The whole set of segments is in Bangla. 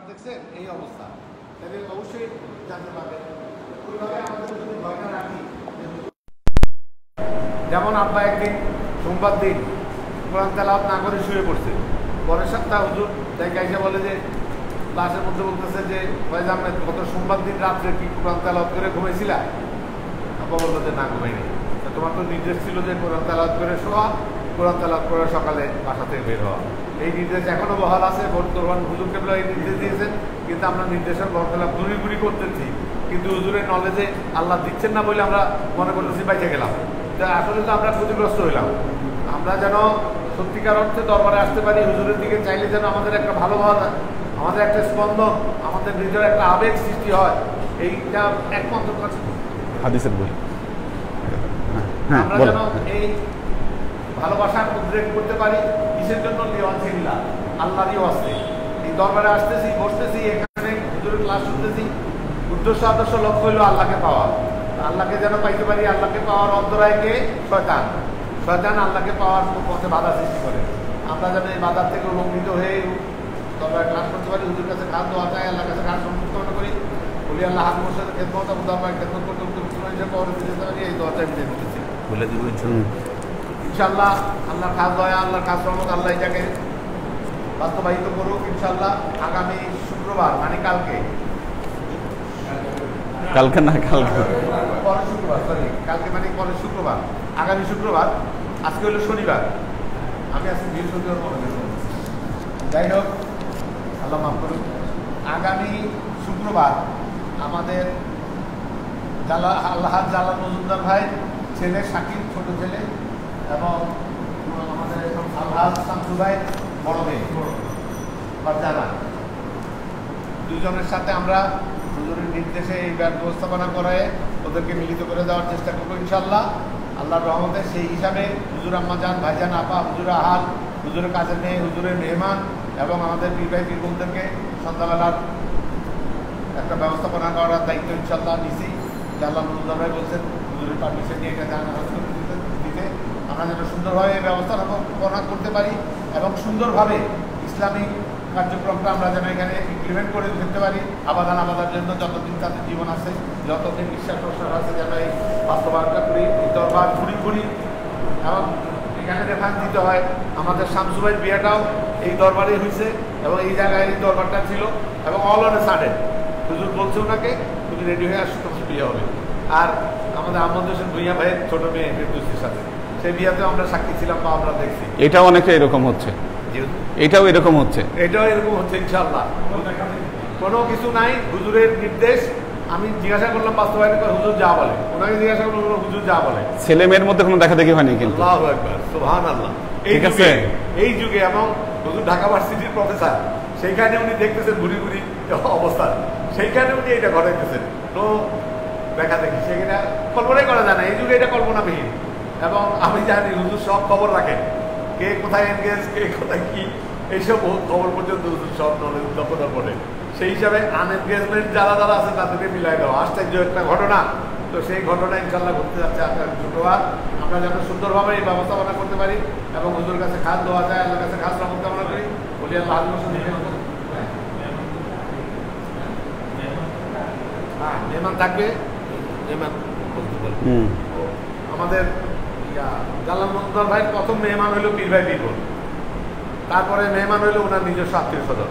দেখছেন এই অবস্থা, তাহলে অবশ্যই জানতে পারবেন। ওইভাবে আমাদের যদি ভয়টা রাখি, যেমন আব্বা একদিন সোমবার দিন কোরআন তেলাওয়াত না করে শুয়ে পড়ছে, পরের সপ্তাহ হুজুর জায়গায় এসে বলে যে ক্লাসের মধ্যে বলতেছে যে ভাইজান আপনি গত সোমবার দিন রাত্রে কি কোরআন তেলাওয়াত করে ঘুমাইছিলা? আব্বা বললো যে না ঘুমাইনি। তোমার তো নির্দেশ ছিল যে কোরআন তেলাওয়াত করে শোয়া, কোরআন তেলাওয়াত করে সকালে বাসা থেকে বের হওয়া। এই নির্দেশ এখনো বহাল আছে। বর্তমান হুজুর কেবল এই নির্দেশ দিয়েছেন, কিন্তু আমরা নির্দেশের বরখেলাপ ঘুরি করতেছি। কিন্তু হুজুরের নলেজে আল্লাহ দিচ্ছেন না বলে আমরা মনে করতেছি বাইচে গেলাম, আসলে তো আমরা ক্ষতিগ্রস্ত হইলাম। আমরা যেন সত্যিকার অর্থে দরবারে আসতে পারি, হুজুরের দিকে চাইলে যেন আমাদের একটা ভালোবাসা, আমাদের একটা স্পন্দন, আমাদের নিজের একটা আবেগ সৃষ্টি হয়, এইটা একমাত্র কাছে হাদিসের বই। আমরা যেন এই ভালোবাসার উদ্রেক করতে পারি। কিসের জন্য? লিওয়ানছিলা আল্লাহরই ওয়াস্তে এই দরবারে আসতেছি, বসতেছি, এখানে হুজুরের ক্লাস শুনতেছি। উদ্দেশ্য আদর্শ লক্ষ্য হইল আল্লাহকে পাওয়া। আল্লাহকে যেন পাইতে পারি। আল্লাহকে পাওয়ার অন্তরায়কে শয়তান, শয়তান আল্লাহকে পাওয়ার পথে বাধা সৃষ্টি করে। আমরা যেন এই বাধার থেকে উলঙ্ঘিত হয়ে দরবারে ক্লাস করতে পারি, হুজুর কাছে খাদ্য দোয়া চাই, আল্লাহর কাছে খাদ্য সম্পূর্ণ করি, বলি আল্লাহ হাত মোর্শেদের খেদমত এবং দরবারে খেদমত করতে পাওয়ার দিতে পারি। এই দোয়াটা আমি দিতেছি বলে দিব ইনশাআল্লাহ। আল্লাহর খাস দয়া, আল্লাহর খাস রহমত আল্লাহ এটাকে বাস্তবায়িত করুক ইনশাআল্লাহ। আগামী শুক্রবার মানে কালকে না কালকে পরের শুক্রবার, সরি কালকে মানে পরের শুক্রবার, আগামী শুক্রবার। আজকে হলো শনিবার, আমি আজকে বৃহস্পতিবার মনে করি। যাই হোক, আল্লাহ মাফ করুন। আগামী শুক্রবার আমাদের আল্লাহ জালাল মজুমদার ভাই ছেলে শাকিব, ছোট ছেলে, এবং আমাদের আল্লাহ শামসু ভাই বড় মেয়ে জানা, দুজনের সাথে আমরা হুজুরের নির্দেশে এই ব্যবস্থাপনা করায় ওদেরকে মিলিত করে দেওয়ার চেষ্টা করবো ইনশাল্লাহ আল্লাহর রহমতে। সেই হিসাবে হুজুর আম্মা যান, ভাইজান আপা, হুজুর আহাল, হুজুরের কাজের মেয়ে, হুজুরের মেহমান এবং আমাদের পীর ভাই পীর বোনদেরকে সন্ধ্যাবেলার একটা ব্যবস্থাপনা করার দায়িত্ব ইনশাল্লাহ নিছি। আল্লাহ মজুমদার ভাই বলছেন হুজুরের পারমিশন নিয়ে এটা জানা দিতে আমরা যেন সুন্দরভাবে এই ব্যবস্থাপনা করতে পারি এবং সুন্দরভাবে ইসলামিক কার্যক্রমটা আমরা যেন এখানে ইমপ্লিমেন্ট করে ফেলতে পারি। আবাদার জন্য যতদিন তাদের জীবন আছে, যতদিন বিশ্বাস প্রশ্বাস আছে, যেন এই বাস্তবায়নটা করি, এই দরবার ঘুরি এবং এখানে রেফারেন্স দিতে হয়। আমাদের শামসু ভাইয়ের বিয়েটাও এই দরবারে হয়েছে এবং এই জায়গায় এই দরবারটা ছিল এবং অল অন এ সাডেন হুজুর বলছে ওনাকে তুমি রেডি হয়ে আসো, তোমার বিয়ে হবে। আর আমাদের আহমদ হোসেন ভুইয়া ভাইয়ের ছোট মেয়ে ফেরদৌসির সাথে সেই বিয়েতেও আমরা সাক্ষী ছিলাম বা আমরা দেখছি। এটাও অনেকে এরকম হচ্ছে, এটাও এরকম হচ্ছে ইনশাল্লাহ। কোনো কিছু নাই, হুজুরের নির্দেশ। আমি জিজ্ঞাসা করলাম বাস্তবায়ন করে হুজুর যা বলে, ওনাকে জিজ্ঞাসা করলাম হুজুর যা বলে। ছেলে মেয়ের মধ্যে কোনো দেখা দেখি হয়নি কিন্তু। আল্লাহু আকবার, সুবহানাল্লাহ। এই যুগে এবং হুজুর ঢাকা ভার্সিটির প্রফেসর, সেইখানে উনি দেখতেছেন ঘুরি অবস্থা, সেইখানে উনি এটা ঘটাইতেছেন। তো দেখা দেখি সেখানে কল্পনাই করা যায় না, এই যুগে এটা কল্পনাবিহীন। এবং আমি জানি হুজুর সব খবর রাখেন, কে কোথায় এনগেজ, কে কোথায় কি, এইসব খবর পর্যন্ত হুজুর সব নলেজ দখল করে। সেই হিসাবে আনএনগেজমেন্ট যারা আছে তাদেরকে মিলাই দেওয়া আশ্চর্য একটা ঘটনা। তো সেই ঘটনা ইনশাল্লাহ ঘটতে যাচ্ছে আপনার শুক্রবার। আমরা যেন সুন্দরভাবে এই ব্যবস্থাপনা করতে পারি এবং হুজুর কাছে খাস দেওয়া যায়, আল্লাহর কাছে খাস রহমত কামনা করি। বলি আল্লাহ হ্যাঁ মেহমান থাকবে, মেহমান আমাদের জালাল মজুমদার ভাইয়ের প্রথম মেহমান হইল পীর ভাই পীর বোন, তারপরে মেহমান হইল ওনার নিজস্ব আত্মীয় স্বজন।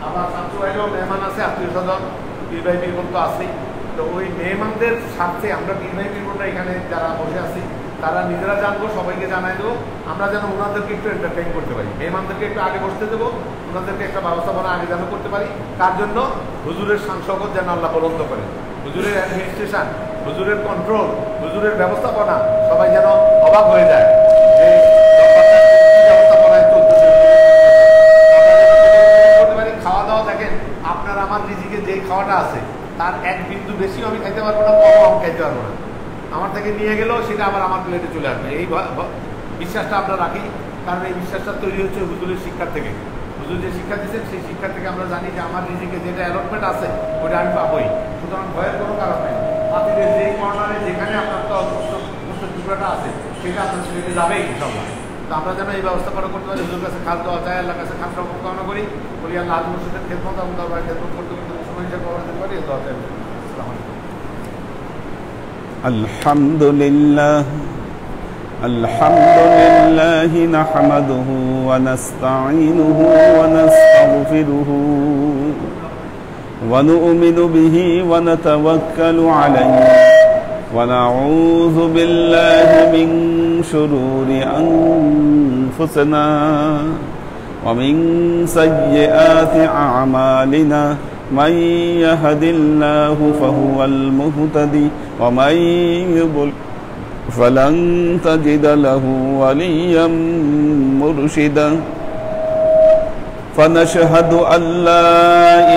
আবার শামসু ভাইয়েরও মেহমান আছে, আত্মীয় স্বজন, পীর ভাই পীর বোন তো আছেই। তো ওই মেহমানদের স্বার্থে আমরা পীর ভাই পীর বোনরা এখানে যারা বসে আছি তারা নিজেরা জানবো, সবাইকে জানাই দেবো। আমরা যেন ওনাদেরকে একটু এন্টারটেইন করতে পারি, মেহমানদেরকে একটু আগে বসতে দেবো, ওনাদেরকে একটা ব্যবস্থাপনা আগে যেন করতে পারি। তার জন্য হুজুরের সাংসদ যেন আল্লাহ বলন্দ করেন, হুজুরের অ্যাডমিনিস্ট্রেশন, হুজুরের কন্ট্রোল, হুজুরের ব্যবস্থাপনা সবাই যেন অবাক হয়ে যায় যে ব্যবস্থাপনায় চলতেছে। করতে পারি খাওয়া দাওয়া, দেখেন আপনার আমার রিজিকে যে খাওয়াটা আছে তার এক বিন্দু বেশিও আমি খাইতে পারবো না, কমও আমি খাইতে পারবো না। আমার থেকে নিয়ে গেলেও সেটা আবার আমার প্লেটে চলে আসবে। এই বিশ্বাসটা আমরা রাখি, কারণ এই বিশ্বাসটা তৈরি হচ্ছে হুজুরের শিক্ষার থেকে। হুজুর যে শিক্ষা দিচ্ছেন সেই শিক্ষা থেকে আমরা জানি যে আমার নিজেকে যেটা অ্যালটমেন্ট আছে ওটা আমি পাবোই। সুতরাং ভয়ের কোনো কারণ নেই। বাতিলের যেই কর্নারে যেখানে আপনার তো টুকরাটা আছে সেটা আপনার ছেলেকে যাবেই ইনশাল্লাহ। তো আমরা যেন এই ব্যবস্থা করতে পারি, হুজুর কাছে খাস দেওয়া যায়, আল্লাহর কাছে খাস রকম কামনা করি, বলি আল্লাহ আজ মুর্শিদের খেদমত এবং দরবার খেদমত করতে করতে সময় হিসাবে ব্যবহার করতে পারি। দোয়া চাই। আসসালামু আলাইকুম। আলহামদুলিল্লাহ আলহামদুলিল্লাহ নাহমাদুহু ওয়া নাস্তাঈনুহু ওয়া নাস্তাগফিরুহু ওয়া নু'মিনু বিহি ওয়া নাতাওয়াক্কালু আলাইহি ওয়া নাউযু বিল্লাহি মিন শুরুরি আনফুসিনা ওয়া মিন সাইয়্যাতি আ'মালিনা من يهد الله فهو المهتدي ومن يضلل فلن تجد له وليا مرشدا فنشهد أن لا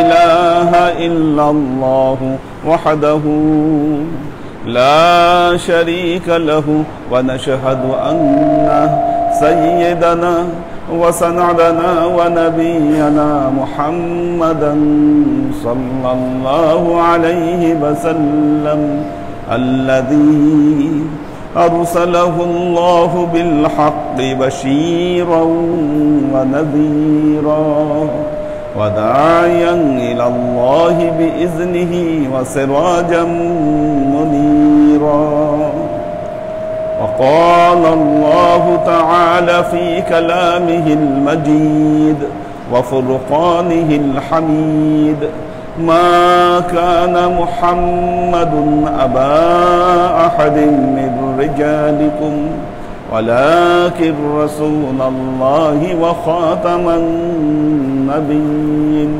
إله إلا الله وحده لا شريك له ونشهد أن سيدنا وسندنا ونبينا محمدا صلى الله عليه وسلم الذي أرسله الله بالحق بشيرا ونذيرا وداعيا إلى الله بإذنه وسراجا منيرا وقال الله تعالى في كلامه المجيد وفرقانه الحميد ما كان محمد أبا أحد من رجالكم ولكن رسول الله وخاتم النبيين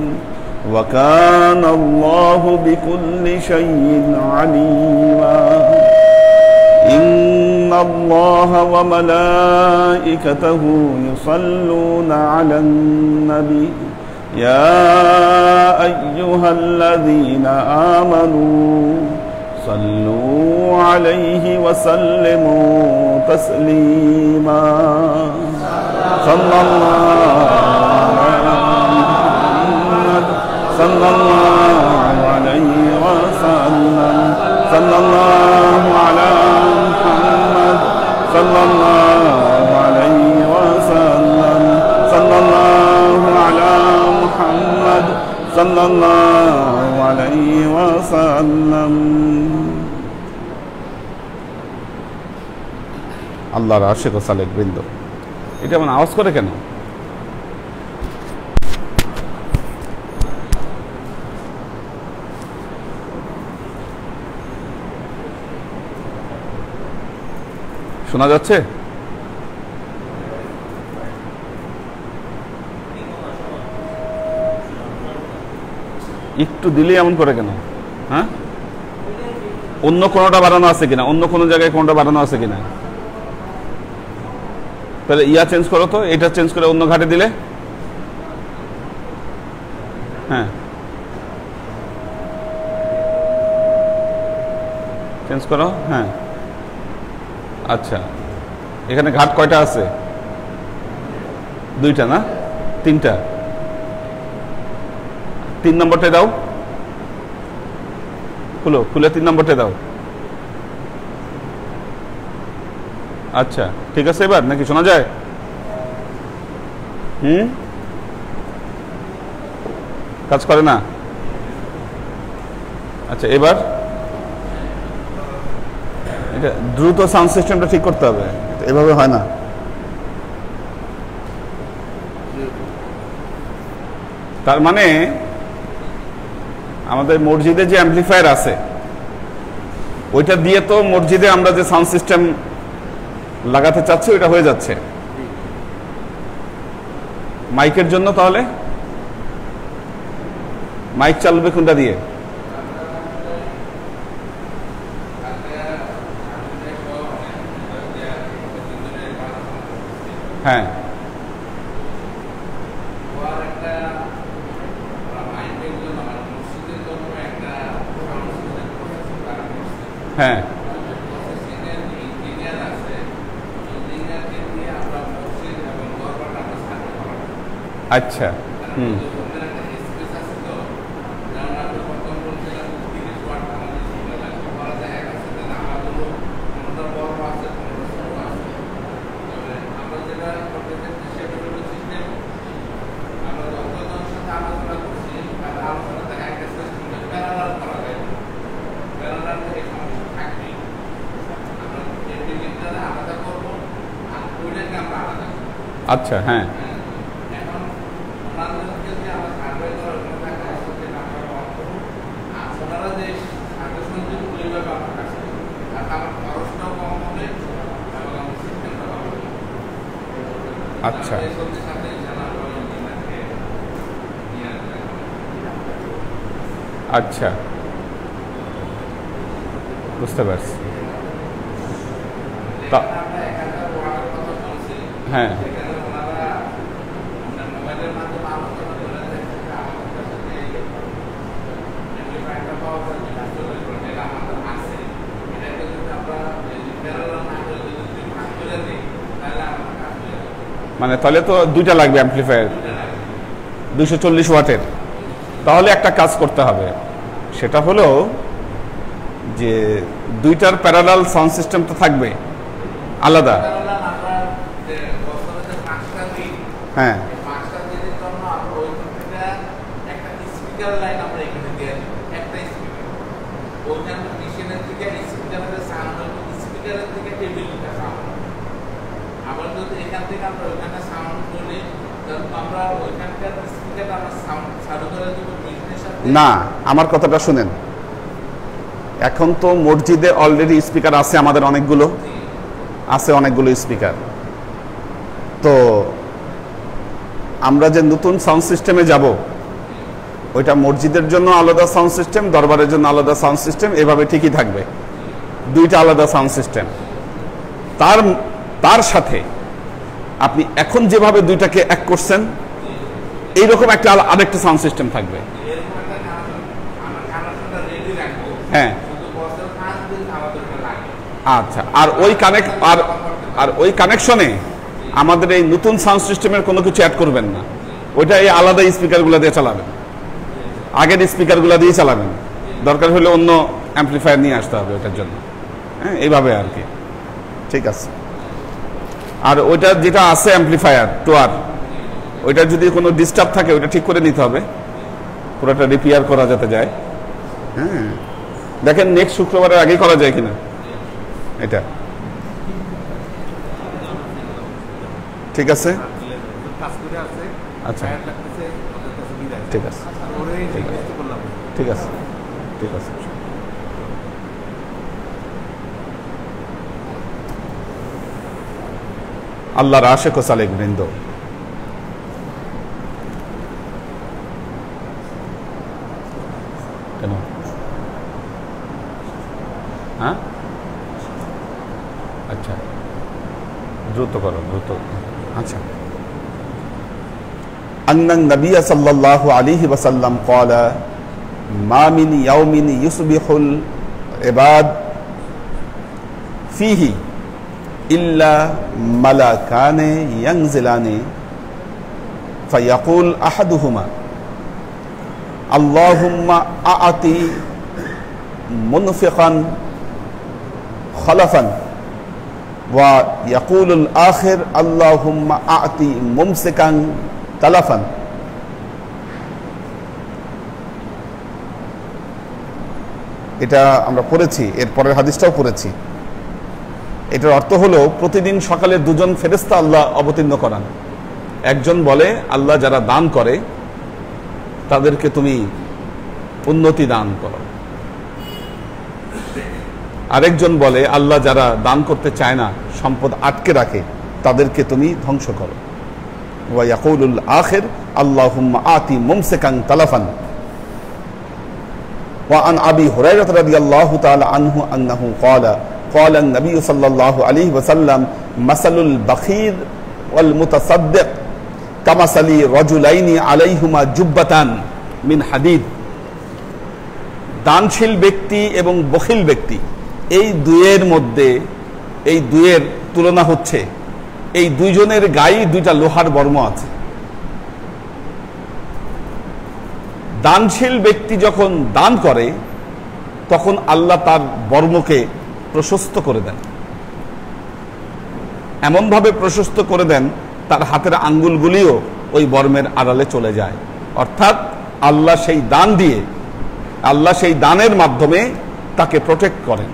وكان الله بكل شيء عليما إن الله وملائكته يصلون على النبي يا أيها الذين آمنوا صلوا عليه وسلموا تسليما صلى الله على محمد صلى الله عليه وسلم صلى الله على محمد صلى الله عليه وسلم صلى الله على محمد صلى الله عليه وسلم আল্লাহর আশিক ও সালেক বৃন্দ, এটা মানে আওয়াজ করে কেন? শোনা যাচ্ছে? একটু দিলে এমন করে কেন? হ্যাঁ, অন্য কোনোটা বাড়ানো আছে কিনা? অন্য কোনো জায়গায় কোনটা বাড়ানো আছে কিনা? তাহলে ইয়া চেঞ্জ করো তো, এটা চেঞ্জ করে অন্য ঘাটে দিলে। হ্যাঁ, চেঞ্জ করো। হ্যাঁ, আচ্ছা, এখানে ঘাট কয়টা আছে? দুইটা না তিনটা? 3 নম্বরটা দাও, খুলো, খুলে 3 নম্বরটা দাও। আচ্ছা, ঠিক আছে, এবার নাকি শোনা যায়? কাজ করে না? আচ্ছা, এবার এটা দ্রুত সাউন্ড সিস্টেমটা ঠিক করতে হবে, এভাবে হয় না। তার মানে আমাদের মসজিদে যে অ্যাম্পলিফায়ার আছে ওইটা দিয়ে তো মসজিদে আমরা যে সাউন্ড সিস্টেম লাগাতে চাচ্ছি ওইটা হয়ে যাচ্ছে। মাইকের জন্য তাহলে মাইক চালবে কোনটা দিয়ে? হ্যাঁ, হ্যাঁ, আচ্ছা, আচ্ছা, হ্যাঁ, এখন ওনাদেরকে যে আমরা সার্ভে করে ওখানে দেখা যাচ্ছে যে নাম্বার ওনারা যে সার্ভে সংযোগ পরিবার আমার কাছে আর আমার খরচটাও কম হবে এবং আমার সিস্টেমটা ভালো হবে। আচ্ছা, এই সত্যি সাথে জানা হবে ইঞ্জিনিয়ারকে নিয়ে আসবে। আচ্ছা, বুঝতে পারছি। তা আমরা একটা ওয়ার্ডের কথা বলছি, হ্যাঁ, সেখানে ওনারা মোবাইলের মাধ্যমে আলোচনা করে দেখছে যে আমাদের কাছে যে অ্যাম্প্লিফায়ারটা পাওয়া যায় যেটা আমাদের আছে, এটাকে যদি আমরা প্যারালাল না করে যদি ভাগ করে দিই তাহলে আমার কাজ হয়ে যাবে। মানে তাহলে তো দুইটা লাগবে অ্যাম্প্লিফায়ার 240 ওয়াটের। তাহলে একটা কাজ করতে হবে, সেটা হলো যে দুইটার প্যারালাল সাউন্ড সিস্টেম তো থাকবে আলাদা। প্যারালাল আমরা যে বছরে যে 5টা দিন, হ্যাঁ, এই 5টা দিনের জন্য আমরা ওইখান থেকে একটা স্পিকার লাইন আমরা এখানে দিয়ে দিই, একটা স্পিকার ওইখান মেশিনের থেকে স্পিকারের সাউন্ড হবে, স্পিকারের থেকে টেবিলটা সাউন্ড হবে। আবার যদি এখান থেকে আমরা ওইখানে সাউন্ড বলি তাহলে আমরা ওইখানকার স্পিকারটা আমরা সাউন্ড চালু করে দেবো মেশিনের সাথে। না, আমার কথাটা শুনেন। এখন তো মসজিদে অলরেডি স্পিকার আছে, আমাদের অনেকগুলো আছে, অনেকগুলো স্পিকার। তো আমরা যে নতুন সাউন্ড সিস্টেমে যাব, ওইটা মসজিদের জন্য আলাদা সাউন্ড সিস্টেম, দরবারের জন্য আলাদা সাউন্ড সিস্টেম, এভাবে ঠিকই থাকবে, দুইটা আলাদা সাউন্ড সিস্টেম। তার সাথে আপনি এখন যেভাবে দুইটাকে এক করছেন, এইরকম একটা আরেকটা সাউন্ড সিস্টেম থাকবে। এরকম একটা আমরা কানেকশনটা রেডি রাখবো, হ্যাঁ, শুধু বছর 5 দিন আমাদেরকে লাগে। আচ্ছা। আর ওই কানেকশনে আমাদের এই নতুন সাউন্ড সিস্টেমের কোনো কিছু অ্যাড করবেন না, ওইটা এই আলাদা স্পিকারগুলো দিয়ে চালাবেন, আগের স্পিকারগুলো দিয়ে চালাবেন। দরকার হলে অন্য অ্যাম্প্লিফায়ার নিয়ে আসতে হবে ওটার জন্য। হ্যাঁ, এইভাবে আর কি। ঠিক আছে। আর ওইটা যেটা আছে অ্যাম্প্লিফায়ার টোয়ার, ওইটা যদি কোনো ডিস্টার্ব থাকে ওইটা ঠিক করে নিতে হবে, পুরোটা রিপেয়ার করা যেতে যায়। হ্যাঁ, দেখেন নেক্সট শুক্রবারের আগেই করা যায় কিনা এটা। ঠিক আছে, আচ্ছা, ঠিক আছে, ঠিক আছে, ঠিক আছে। আল্লাহর আশিক ও সালেক বৃন্দ, কেন? হ্যাঁ, আচ্ছা, দ্রুত করো, দ্রুত। আচ্ছা। أن النبي صلى الله عليه وسلم قال ما من يوم يصبح العباد فيه إلا ملكان ينزلان فيقول أحدهما اللهم أعطي منفقا خلفا ويقول الآخر اللهم أعطي ممسكا তালাফান। এটা আমরা পড়েছি, এর পরের হাদিসটাও পড়েছি। এটার অর্থ হলো প্রতিদিন সকালে দুজন ফেরেশতা আল্লাহ অবতীর্ণ করান। একজন বলে আল্লাহ যারা দান করে তাদেরকে তুমি উন্নতি দান করো, আরেকজন বলে আল্লাহ যারা দান করতে চায় না, সম্পদ আটকে রাখে, তাদেরকে তুমি ধ্বংস করো। ويقول الآخر اللهم آتي ممسكا تلفا وعن أبي هريرة رضي الله تعالى عنه أنه قال قال النبي صلى الله عليه وسلم مثل البخيل والمتصدق كمثل رجلين عليهما جبتان من حديد। দানশীল ব্যক্তি এবং বখিল ব্যক্তি, এই দুয়ের মধ্যে, এই দুয়ের তুলনা হচ্ছে এই দুইজনের গায়ে দুইটা লোহার বর্ম আছে। দানশীল ব্যক্তি যখন দান করে তখন আল্লাহ তার বর্মকে প্রশস্ত করে দেন, এমনভাবে প্রশস্ত করে দেন তার হাতের আঙ্গুলগুলিও ওই বর্মের আড়ালে চলে যায়। অর্থাৎ আল্লাহ সেই দান দিয়ে, আল্লাহ সেই দানের মাধ্যমে তাকে প্রোটেক্ট করেন।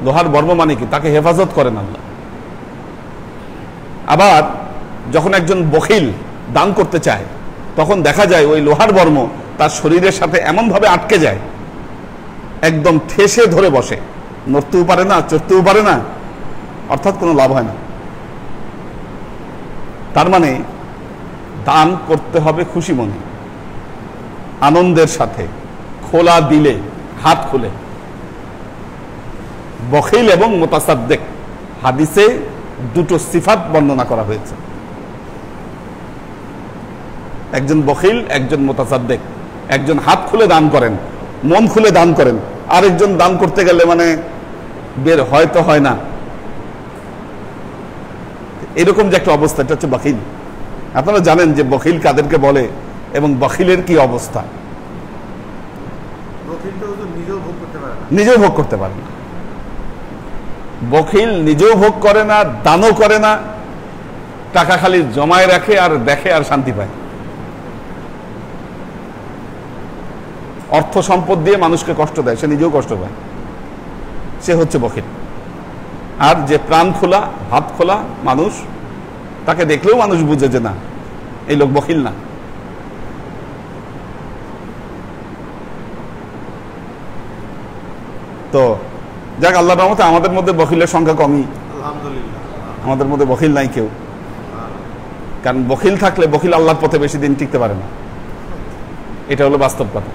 লোহার বর্ম মানে কি? তাকে হেফাজত করেন আল্লাহ। আবার যখন একজন বখিল দান করতে চায় তখন দেখা যায় ওই লোহার বর্ম তার শরীরের সাথে এমনভাবে আটকে যায়, একদম ঠেসে ধরে বসে, নড়তেও পারে না, চড়তেও পারে না, অর্থাৎ কোনো লাভ হয় না। তার মানে দান করতে হবে খুশি মনে, আনন্দের সাথে, খোলা দিলে, হাত খুলে। বখিল এবং মুতাসাদ্দিক হাদিসে দুটো সিফাত বর্ণনা করা হয়েছে, একজন বখিল, একজন মুতাসাদ্দিক। একজন হাত খুলে দান করেন, মন খুলে দান করেন, আরেকজন দান করতে গেলে মানে বের হয়তো হয় না, এরকম যে একটা অবস্থা, এটা হচ্ছে বখিল। আপনারা জানেন যে বখিল কাদেরকে বলে এবং বখিলের কি অবস্থা। নিজেও ভোগ করতে পারে না, বখিল নিজেও ভোগ করে না, দানও করে না, টাকা খালি জমায় রাখে আর দেখে আর শান্তি পায়। অর্থ সম্পদ দিয়ে মানুষকে কষ্ট দেয়, সে নিজেও কষ্ট পায়, সে হচ্ছে বখিল। আর যে প্রাণ খোলা, হাত খোলা মানুষ, তাকে দেখলেও মানুষ বুঝে যে না, এই লোক বখিল না। তো যাক, আল্লাহর রহমতে আমাদের মধ্যে বখিলের সংখ্যা কমই, আমাদের মধ্যে বখিল নাই কেউ। কারণ বখিল থাকলে বখিল আল্লাহর পথে বেশি দিন টিকতে পারে না, এটা হলো বাস্তব কথা।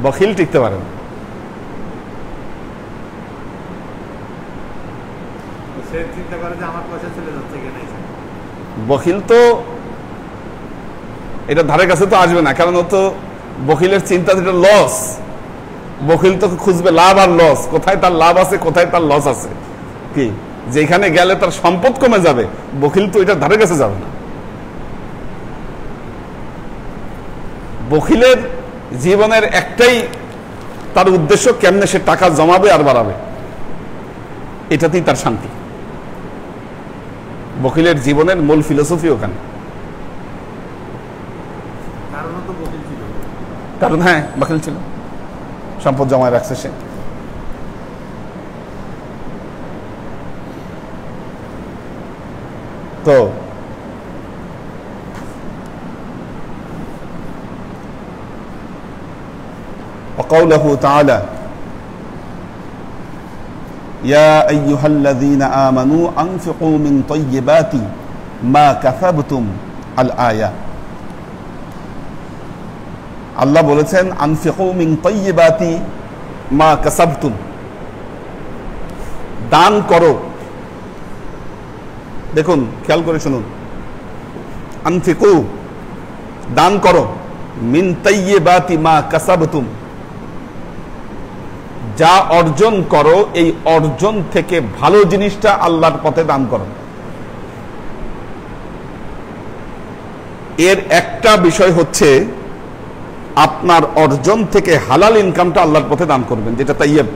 বখিল টিকতে পারে না। বখিল তো এটা ধারে কাছে তো আসবে না, কারণ ও তো বখিলের চিন্তা যেটা লস, বখিল তো খুঁজবে লাভ আর লস, কোথায় তার লাভ আছে কোথায় তার লস আছে, কি যেখানে গেলে তার সম্পদ কমে যাবে, বখিল তো এটা ধারে কাছে যাবে না। বখিলের জীবনের একটাই তার উদ্দেশ্য, কেমনে সে টাকা জমাবে আর বাড়াবে, এটাতেই তার শান্তি। বখিলের জীবনের মূল ফিলোসফি ওখানে। কারণ হ্যাঁ, বখিল ছিল, সম্পদ জমায় রাখছে সে। তো وقوله تعالى يا أيها الذين آمنوا أنفقوا من طيبات ما كسبتم الآية। আল্লাহ বলেছেন আনফিকু মিন তাইয়্যিবাতি মা কাসাবতুম, দান করো। দেখুন, খেয়াল করে শুনুন, আনফিকু দান করো, মিন তাইয়্যিবাতি মা কাসাবতুম যা অর্জন করো, এই অর্জন থেকে ভালো জিনিসটা আল্লাহর পথে দান করো। এর একটা বিষয় হচ্ছে আপনার অর্জন থেকে হালাল ইনকামটা আল্লাহর পথে দান করবেন, যেটা তাইয়্যিব।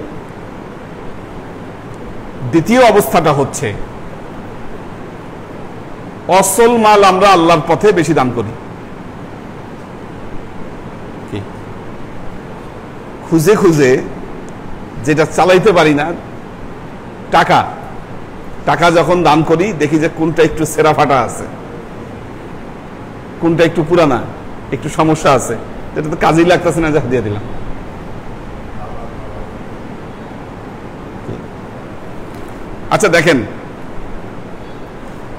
দ্বিতীয় অবস্থাটা হচ্ছে অসল মাল আমরা আল্লাহর পথে বেশি দান করি, খুঁজে খুঁজে যেটা চালাইতে পারি না, টাকা টাকা যখন দান করি দেখি যে কোনটা একটু ছেঁড়া ফাটা আছে, কোনটা একটু পুরানা, একটু সমস্যা আছে, এটা তো কাজেই লাগতেছে না, যা দিয়ে দিলাম। আচ্ছা দেখেন,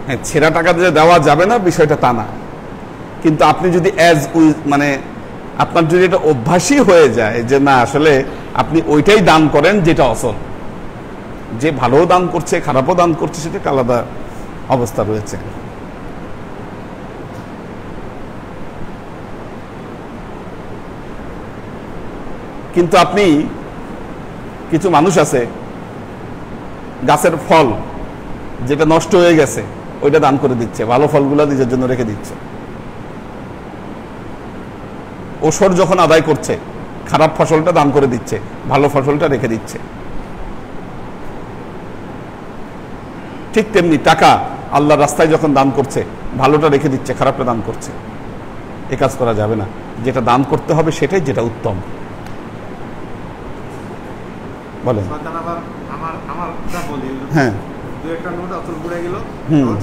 হ্যাঁ, ছেঁড়া টাকা দিয়ে দেওয়া যাবে না বিষয়টা তা না, কিন্তু আপনি যদি মানে আপনার যদি এটা অভ্যাসই হয়ে যায় যে না, আসলে আপনি ওইটাই দান করেন যেটা আসল, যে ভালোও দান করছে খারাপও দান করছে সেটা একটা আলাদা অবস্থা রয়েছে। কিন্তু আপনি, কিছু মানুষ আছে গাছের ফল যেটা নষ্ট হয়ে গেছে ওইটা দান করে দিচ্ছে, ভালো ফলগুলো নিজের জন্য রেখে দিচ্ছে। ওসর যখন আদায় করছে খারাপ ফসলটা দান করে দিচ্ছে, ভালো ফসলটা রেখে দিচ্ছে। ঠিক তেমনি টাকা আল্লাহর রাস্তায় যখন দান করছে, ভালোটা রেখে দিচ্ছে, খারাপটা দান করছে। এ কাজ করা যাবে না, যেটা দান করতে হবে সেটাই যেটা উত্তম। বলেন। আমার বলি, হ্যাঁ, দুই একটা নোট অচল পড়ে গেল,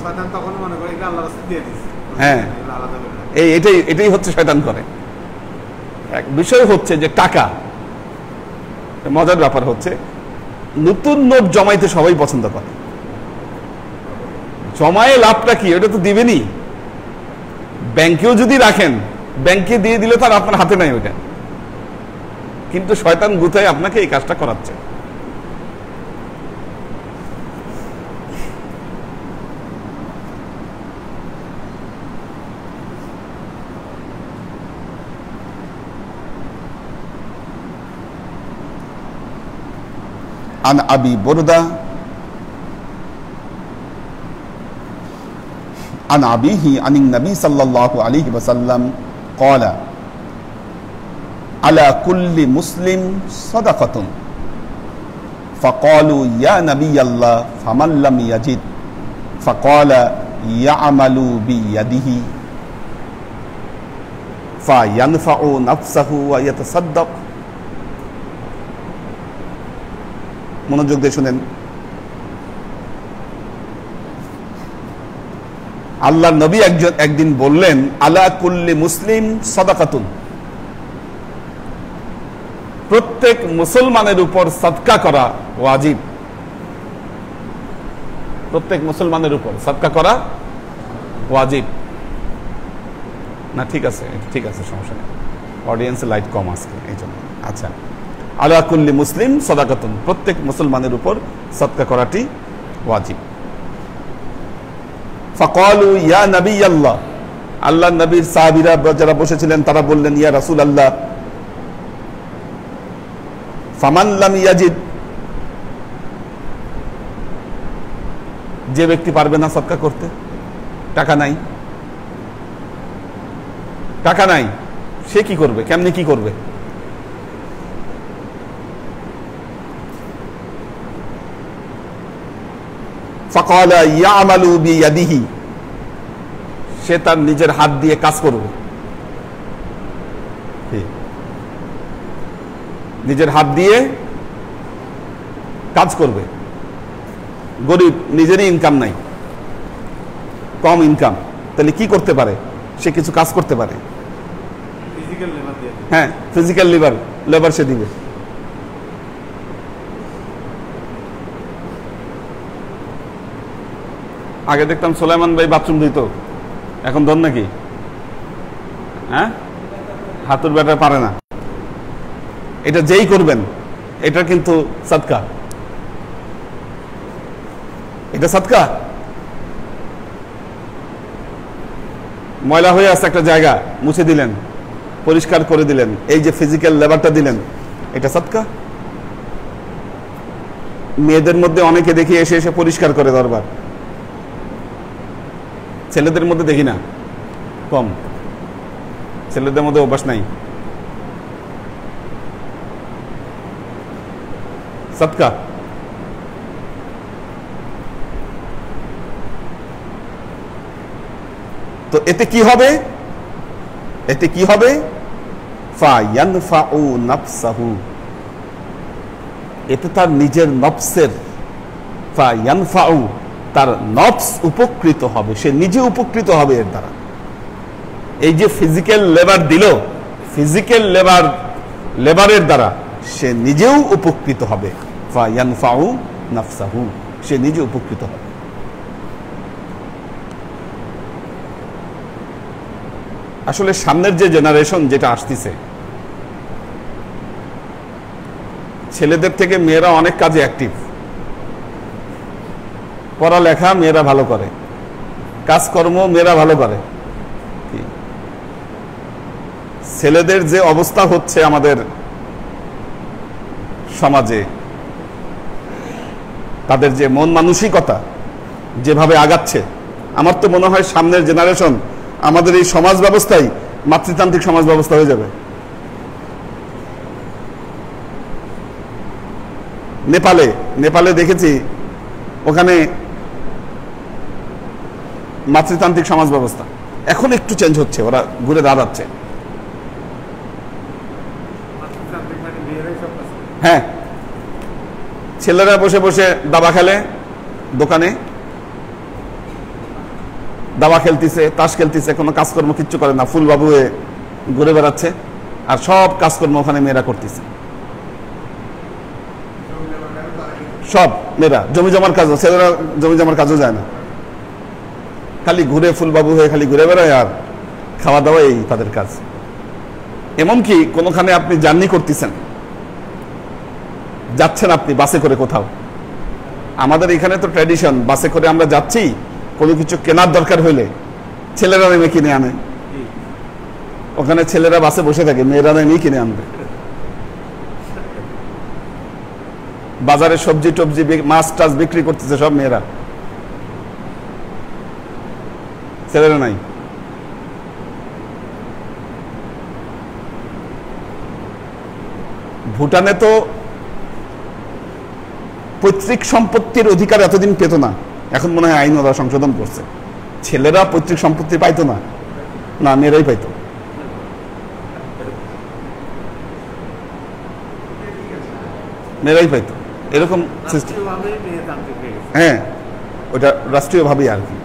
শয়তান তখন মনে করে এটা আল্লাহর রাস্তায় দিয়ে দিচ্ছে। হ্যাঁ, আলাদা করে এটাই হচ্ছে শয়তান করে। এক বিষয় হচ্ছে যে টাকা, মজার ব্যাপার হচ্ছে নতুন নোট জমাইতে সবাই পছন্দ করে। জমায়ে লাভটা কি? ওটা তো দিবেনই। ব্যাংকেও যদি রাখেন, ব্যাংকে দিয়ে দিলে তার আপনার হাতে নাই ওইটা, কিন্তু শয়তান গুথায় আপনাকে এই কাজটা করাচ্ছে। عن أبي بردة عن أبيه عن النبي صلى الله عليه وسلم قال على كل مسلم صدقة فقالوا يا نبي الله فمن لم يجد فقال يعمل بيده فينفع نفسه ويتصدق। মনোযোগ দিয়ে শুনেন। আল্লাহ নবী একদিন বললেন, আলা কুল্লি মুসলিম সাদাকাতুন, প্রত্যেক মুসলমানের উপর সাদকা করা ওয়াজিব। প্রত্যেক মুসলমানের উপর সাদকা করা ওয়াজিব না? ঠিক আছে, সমস্যা নেই, অডিয়েন্সে লাইট কম আজকে এই জন্য। আচ্ছা, আলা কুল্লি মুসলিম সাদাকাতুন, প্রত্যেক মুসলমানের উপর সাদকা করাটি ওয়াজিব। ফাকালু ইয়া নবী আল্লাহ, আল্লাহ নবীর সাহাবীরা যারা বসেছিলেন তারা বললেন, ইয়া রাসূলুল্লাহ ফামান লাম ইয়াজিদ, যে ব্যক্তি পারবে না সাদকা করতে, টাকা নাই, সে কি করবে? কেমনে কি করবে? ফাকালা ইয়ামালু বিয়াদিহি, সে তার নিজের হাত দিয়ে কাজ করবে। নিজের হাত দিয়ে কাজ করবে। গরিব, নিজেরই ইনকাম নাই, কম ইনকাম, তাহলে কি করতে পারে? সে কিছু কাজ করতে পারে। হ্যাঁ, ফিজিক্যাল লেবার সে দিবে। আগে দেখতাম সুলাইমান ভাই বাথরুম দিত, এখন ধর নাকি? হ্যাঁ, হাতুর ব্যাটা পারে না। এটা যেই করবেন, এটা কিন্তু সাদকা, এটা সাদকা। ময়লা হয়ে আছে একটা জায়গা, মুছে দিলেন, পরিষ্কার করে দিলেন, এই যে ফিজিক্যাল লেবারটা দিলেন, এটা সাদকা। মেয়েদের মধ্যে অনেকে দেখি এসে এসে পরিষ্কার করে দরবার, ছেলেদের মধ্যে দেখি না, কম, ছেলেদের মধ্যে অভ্যাস নাই। সাদকা। তো এতে কি হবে? ফায়ানফাউ নাফসাহু, এতে তার নিজের নফসের, ফায়ানফাউ, তার নফস উপকৃত হবে, সে নিজে উপকৃত হবে এর দ্বারা। এই যে ফিজিক্যাল লেবার দিল, ফিজিক্যাল লেবারের দ্বারা সে নিজেও উপকৃত হবে। ফায়ানফাউ নাফসাহু, সে নিজে উপকৃত হবে। আসলে সামনের যে জেনারেশন যেটা আসতেছে, ছেলেদের থেকে মেয়েরা অনেক কাজে অ্যাক্টিভ। পড়ালেখা মেয়েরা ভালো করে, কাজকর্ম মেয়েরা ভালো করে। ছেলেদের যে অবস্থা হচ্ছে আমাদের সমাজে, তাদের যে মন মানসিকতা যেভাবে আগাচ্ছে, আমার তো মনে হয় সামনের জেনারেশন আমাদের এই সমাজ ব্যবস্থাই মাতৃতান্ত্রিক সমাজ ব্যবস্থা হয়ে যাবে। নেপালে দেখেছি, ওখানে মাতৃতান্ত্রিক সমাজ ব্যবস্থা এখন একটু চেঞ্জ হচ্ছে, ওরা ঘুরে দাঁড়াচ্ছে। হ্যাঁ, ছেলেরা বসে বসে দাবা খেলে, দোকানে দাবা খেলতেছে, তাস খেলতেছে, কোনো কাজকর্ম কিচ্ছু করে না, ফুলবাবু হয়ে ঘুরে বেড়াচ্ছে, আর সব কাজকর্ম ওখানে মেয়েরা করতেছে। সব মেয়েরা জমি জমার কাজও, ছেলেরা জমি জমার কাজও যায় না, খালি ঘুরে ফুলবাবু হয়ে খালি ঘুরে বেড়ায় আর খাওয়া দাওয়া, এই তাদের কাজ। এমনকি কোনোখানে আপনি জার্নি করতেছেন, যাচ্ছেন আপনি বাসে করে কোথাও, আমাদের এখানে তো ট্র্যাডিশন, বাসে করে আমরা যাচ্ছি, কোনো কিছু কেনার দরকার হইলে ছেলেরা নেমে কিনে আনে। ওখানে ছেলেরা বাসে বসে থাকে, মেয়েরা নেমে কিনে আনবে। বাজারে সবজি টবজি মাছ টাছ বিক্রি করতেছে সব মেয়েরা, ছেলেরা নাই। ভুটানে তো পৈতৃক সম্পত্তির অধিকার এতদিন পেত না, এখন মনে হয় আইন ওরা সংশোধন করছে। ছেলেরা পৈতৃক সম্পত্তি পাইতো না, না মেয়েরাই পাইতো। মেয়েরাই পাইতো, এরকম সিস্টেম। হ্যাঁ, ওটা রাষ্ট্রীয়ভাবেই আর কি।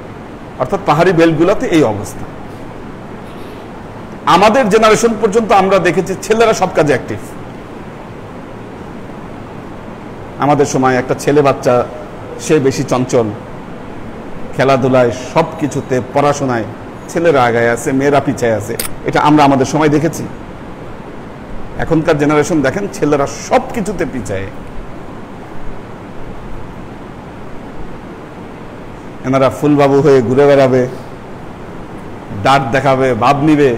অর্থাৎ পাহাড়ি বেল্টগুলোতে এই অবস্থা। আমাদের জেনারেশন পর্যন্ত আমরা দেখেছি ছেলেরা সব কাজে অ্যাক্টিভ। আমাদের সময় একটা ছেলে বাচ্চা, সে বেশি চঞ্চল, খেলাধুলায় সব কিছুতে, পড়াশোনায় ছেলেরা আগায় আছে, মেয়েরা পিছায় আছে। এটা আমরা আমাদের সময় দেখেছি। এখনকার জেনারেশন দেখেন, ছেলেরা সব কিছুতে পিছায়। এনারা ফুলবাবু হয়ে ঘুরে বেড়াবে, ডাট দেখাবে, ভাব নিবে,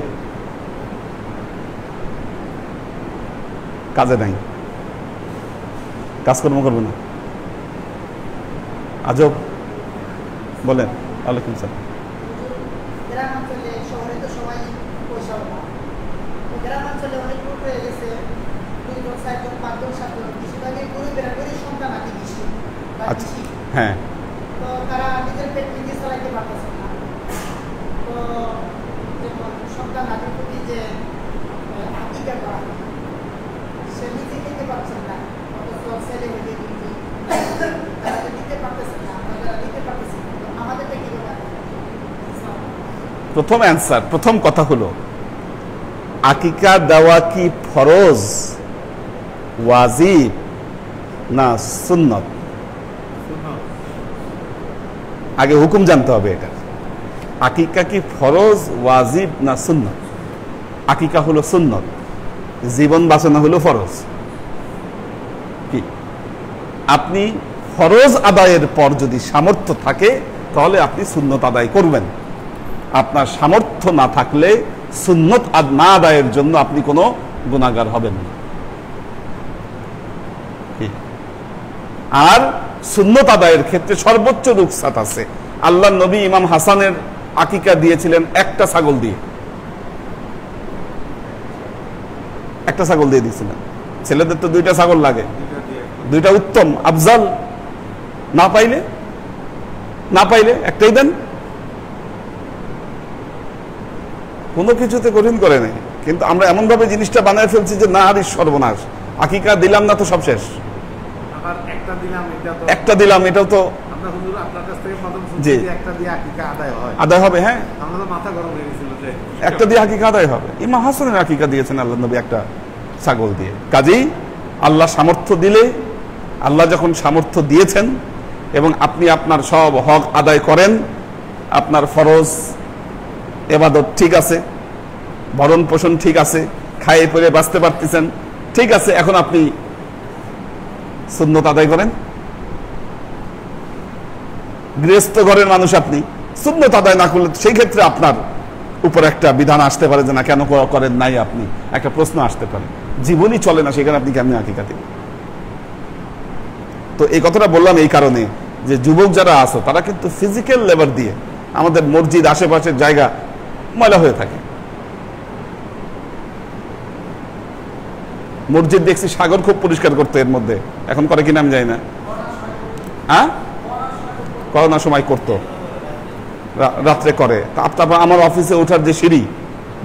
কাজে নাই, কাজকর্ম করবে না। আজব। বলেন। ওয়ালাইকুম সালাম। গ্রামাঞ্চলে, শহরে তো সবাই পয়সা না, গ্রামাঞ্চলে অনেক লোক হয়ে গেছে, 2 জন 4 জন 5 জন 7 জন, বেশিরভাগই গরিবেরা গরিব সন্তান আছে বেশি। আচ্ছা, হ্যাঁ। তো তারা নিজের পেট নিজে চালাইতে পারতেছে না। তো যেমন সন্তান আদির প্রতি যে আকিকা করা, সে নিজে খেতে পারছেন না, অথচ ছেলে হয়ে তারা দিতে পারতেছেন না, তারা দিতে পারতেছেন না। আমাদেরটা কি ব্যাপার? প্রথম অ্যান্সার, প্রথম কথা হলো, আকিকা দেওয়া কি ফরজ, ওয়াজিব না সুন্নত? আগে হুকুম জানতে হবে এটা। আকিকা কি ফরজ, ওয়াজিব না সুন্নত? আকিকা হলো সুন্নত, জীবন বাঁচানো হলো ফরজ। কি আপনি ফরজ আদায়ের পর যদি সামর্থ্য থাকে তাহলে আপনি সুন্নত আদায় করবেন। আপনার সামর্থ্য না থাকলে সুন্নত না আদায়ের জন্য আপনি কোনো গুনাহগার হবেন না। আর সুন্নত আদায়ের ক্ষেত্রে সর্বোচ্চ রুখসাত আছে। আল্লাহ নবী ইমাম হাসানের আকিকা দিয়েছিলেন একটা ছাগল দিয়ে, একটা ছাগল দিয়ে দিয়েছিলেন। ছেলেদের তো 2টা ছাগল লাগে, 2টা উত্তম আফজাল, না পাইলে একটাই দেন। কোনো কিছুতে কঠিন করে নেই, কিন্তু আমরা এমন ভাবে জিনিসটা বানায় ফেলছি যে না, আর সর্বনাশ, আকিকা দিলাম না তো সব শেষ, একটা দিলাম এটাও তো আদায় হবে। হ্যাঁ, একটা দিয়ে আকিকা আদায় হবে। ইমাম হাসানের আকিকা দিয়েছেন আল্লাহ নবী একটা ছাগল দিয়ে। কাজেই আল্লাহ সামর্থ্য দিলে, আল্লাহ যখন সামর্থ্য দিয়েছেন এবং আপনি আপনার সব হক আদায় করেন, আপনার ফরজ ইবাদত ঠিক আছে, ভরণ পোষণ ঠিক আছে, খাইয়ে পরে বাঁচতে পারতেছেন ঠিক আছে, এখন আপনি সুন্নত আদায় করেন। গৃহস্থ ঘরের মানুষ, আপনি সুন্নত আদায় না করলে সেই ক্ষেত্রে আপনার উপর একটা বিধান আসতে পারে যে না, কেন করেন নাই, আপনি একটা প্রশ্ন আসতে পারে। জীবনই চলে না, সেখানে আপনি কেমনি আকিকা দিবেন? তো এই কথাটা বললাম এই কারণে যে যুবক যারা আছো তারা কিন্তু ফিজিক্যাল লেবার দিয়ে, আমাদের মসজিদ আশেপাশের জায়গা ময়লা হয়ে থাকে। মসজিদ দেখছি সাগর খুব পরিষ্কার করতে, এর মধ্যে এখন করে কিনা আমি জানি না। হ্যাঁ, করোনার সময় করতো, রাত্রে করে। তারপর আমার অফিসে ওঠার যে সিঁড়ি,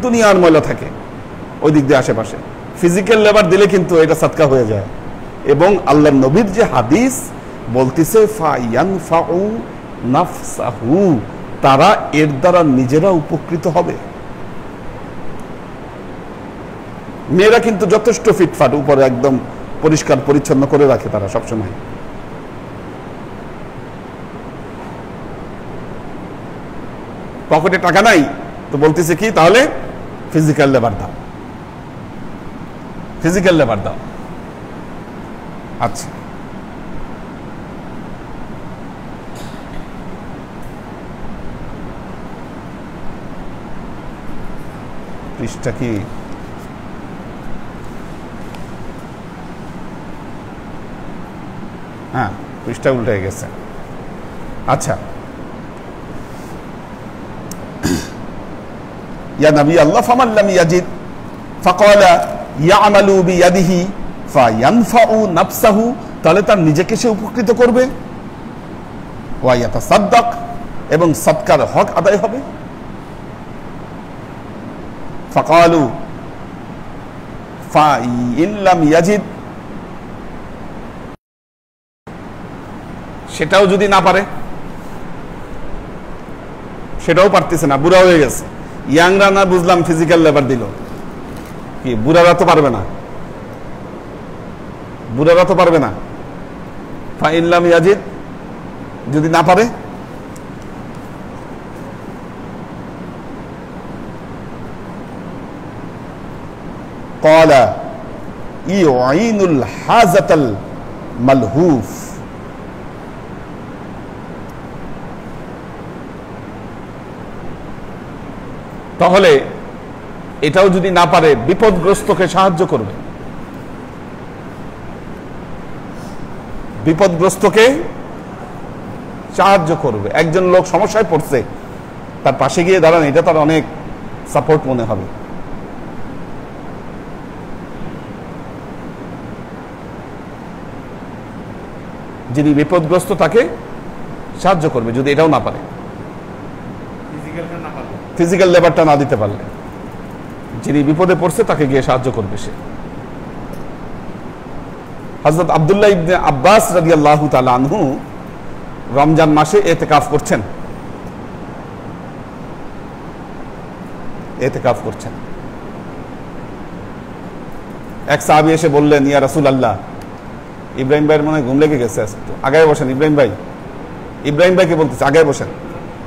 দুনিয়ার ময়লা থাকে ওই দিক দিয়ে আশেপাশে। ফিজিক্যাল লেবার দিলে কিন্তু এটা সাদকা হয়ে যায়। এবং আল্লাহ নবীর যে হাদিস, বলতেছে ফায়ানফাউ নাফসাহু, তারা এর দ্বারা নিজেরা উপকৃত হবে। মেয়েরা কিন্তু যথেষ্ট ফিটফাট, উপরে একদম পরিষ্কার পরিচ্ছন্ন করে রাখে তারা সবসময়। পকেটে টাকা নাই তো বলতেছে কি, তাহলে ফিজিক্যাল লেবার দাও, ফিজিক্যাল লেবার দাও। আচ্ছা, পৃষ্ঠা কি হ্যাঁ, পৃষ্ঠা উল্টে গেছে। আচ্ছা, ইয়া নবী আল্লাহ ফামান লাম ইয়াজিদ ফাকালা ইয়ামালু বিয়াদিহি ফায়ানফাউ নাফসাহু, তাহলে তার নিজেকে সে উপকৃত করবে। ওয়া ইয়াতাসাদদাক, এবং সদকার হক আদায় হবে। ফাকালু ফাইন লাম ইয়াজিদ, সেটাও যদি না পারে, সেটাও পারতেছে না, বুড়া হয়ে গেছে। ইয়াংরা না বুঝলাম ফিজিক্যাল লেবার দিল, কি বুড়ারা তো পারবে না, বুড়ারা তো পারবে না। ফাইন লাম ইয়াজিদ, যদি না পারে, ক্বালা ইউঈনুল হাজাতাল মালহুফ, তাহলে এটাও যদি না পারে বিপদগ্রস্তকে সাহায্য করবে, বিপদগ্রস্তকে সাহায্য করবে। একজন লোক সমস্যায় পড়ছে, তার পাশে গিয়ে দাঁড়ান, এটা তার অনেক সাপোর্ট মনে হবে। যিনি বিপদগ্রস্ত তাকে সাহায্য করবে, যদি এটাও না পারে, ফিজিক্যাল লেবারটা না দিতে পারলে, যিনি বিপদে পড়ছে তাকে গিয়ে সাহায্য করবে সে। হযরত আব্দুল্লাহ ইবনে আব্বাস রাদিয়াল্লাহু তাআলা আনহু রমজান মাসে ইতিকাফ করছেন, ইতিকাফ করছেন। এক সাহাবী এসে বললেন, ইয়া রাসূলুল্লাহ, ইব্রাহিম ভাইয়ের মনে ঘুম লেগে গেছে, আগায় বসেন। ইব্রাহিম ভাই, ইব্রাহিম ভাইকে বলতেছে আগায় বসেন,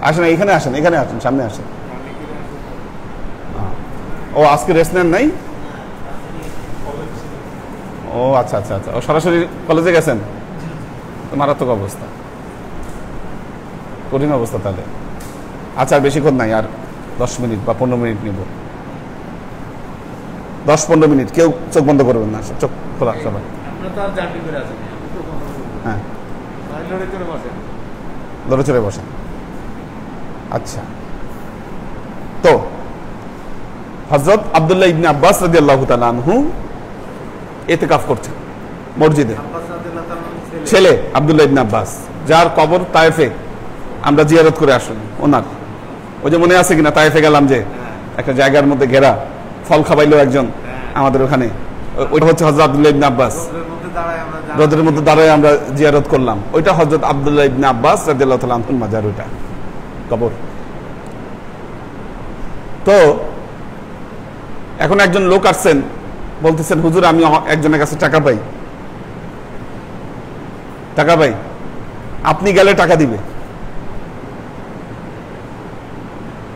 আসেন, এখানে আসেন, এখানে আসেন, সামনে আসেন। ও আজকে রেস্ট নেন নাই? ও আচ্ছা আচ্ছা আচ্ছা, ও সরাসরি কলেজে গেছেন? মারাত্মক অবস্থা, কঠিন অবস্থা তাহলে। আচ্ছা, আর বেশিক্ষণ নাই, আর 10 মিনিট বা 15 মিনিট নিব, 10-15 মিনিট। কেউ চোখ বন্ধ করবেন না, চোখ খোলা সবাই। হ্যাঁ, লড়ে চড়ে বসেন। আচ্ছা, তো হযরত আব্দুল্লাহ ইবনে আব্বাস রাদিয়াল্লাহু তাআলা আনহু ইতিকাফ করছেন মসজিদে। ছেলে আব্দুল্লাহ ইবনে আব্বাস, যার কবর তায়েফে আমরা জিয়ারত করে আসলাম, ওনার ওই যে মনে আছে কিনা, তায়েফে গেলাম যে একটা জায়গার মধ্যে ঘেরা, ফল খাবাইলো একজন আমাদের ওখানে, ওইটা হচ্ছে হযরত আব্দুল্লাহ ইবনে আব্বাস। রোদের মধ্যে দাঁড়ায় আমরা জিয়ারত করলাম, ওইটা হযরত আব্দুল্লাহ ইবনে আব্বাস রাদিয়াল্লাহু তাআলা আনহুর মাজার, ওইটা কবর। তো এখন একজন লোক আসছেন, বলতেছেন, হুজুর আমি একজনের কাছে টাকা পাই, টাকা পাই, আপনি গেলে টাকা দিবে।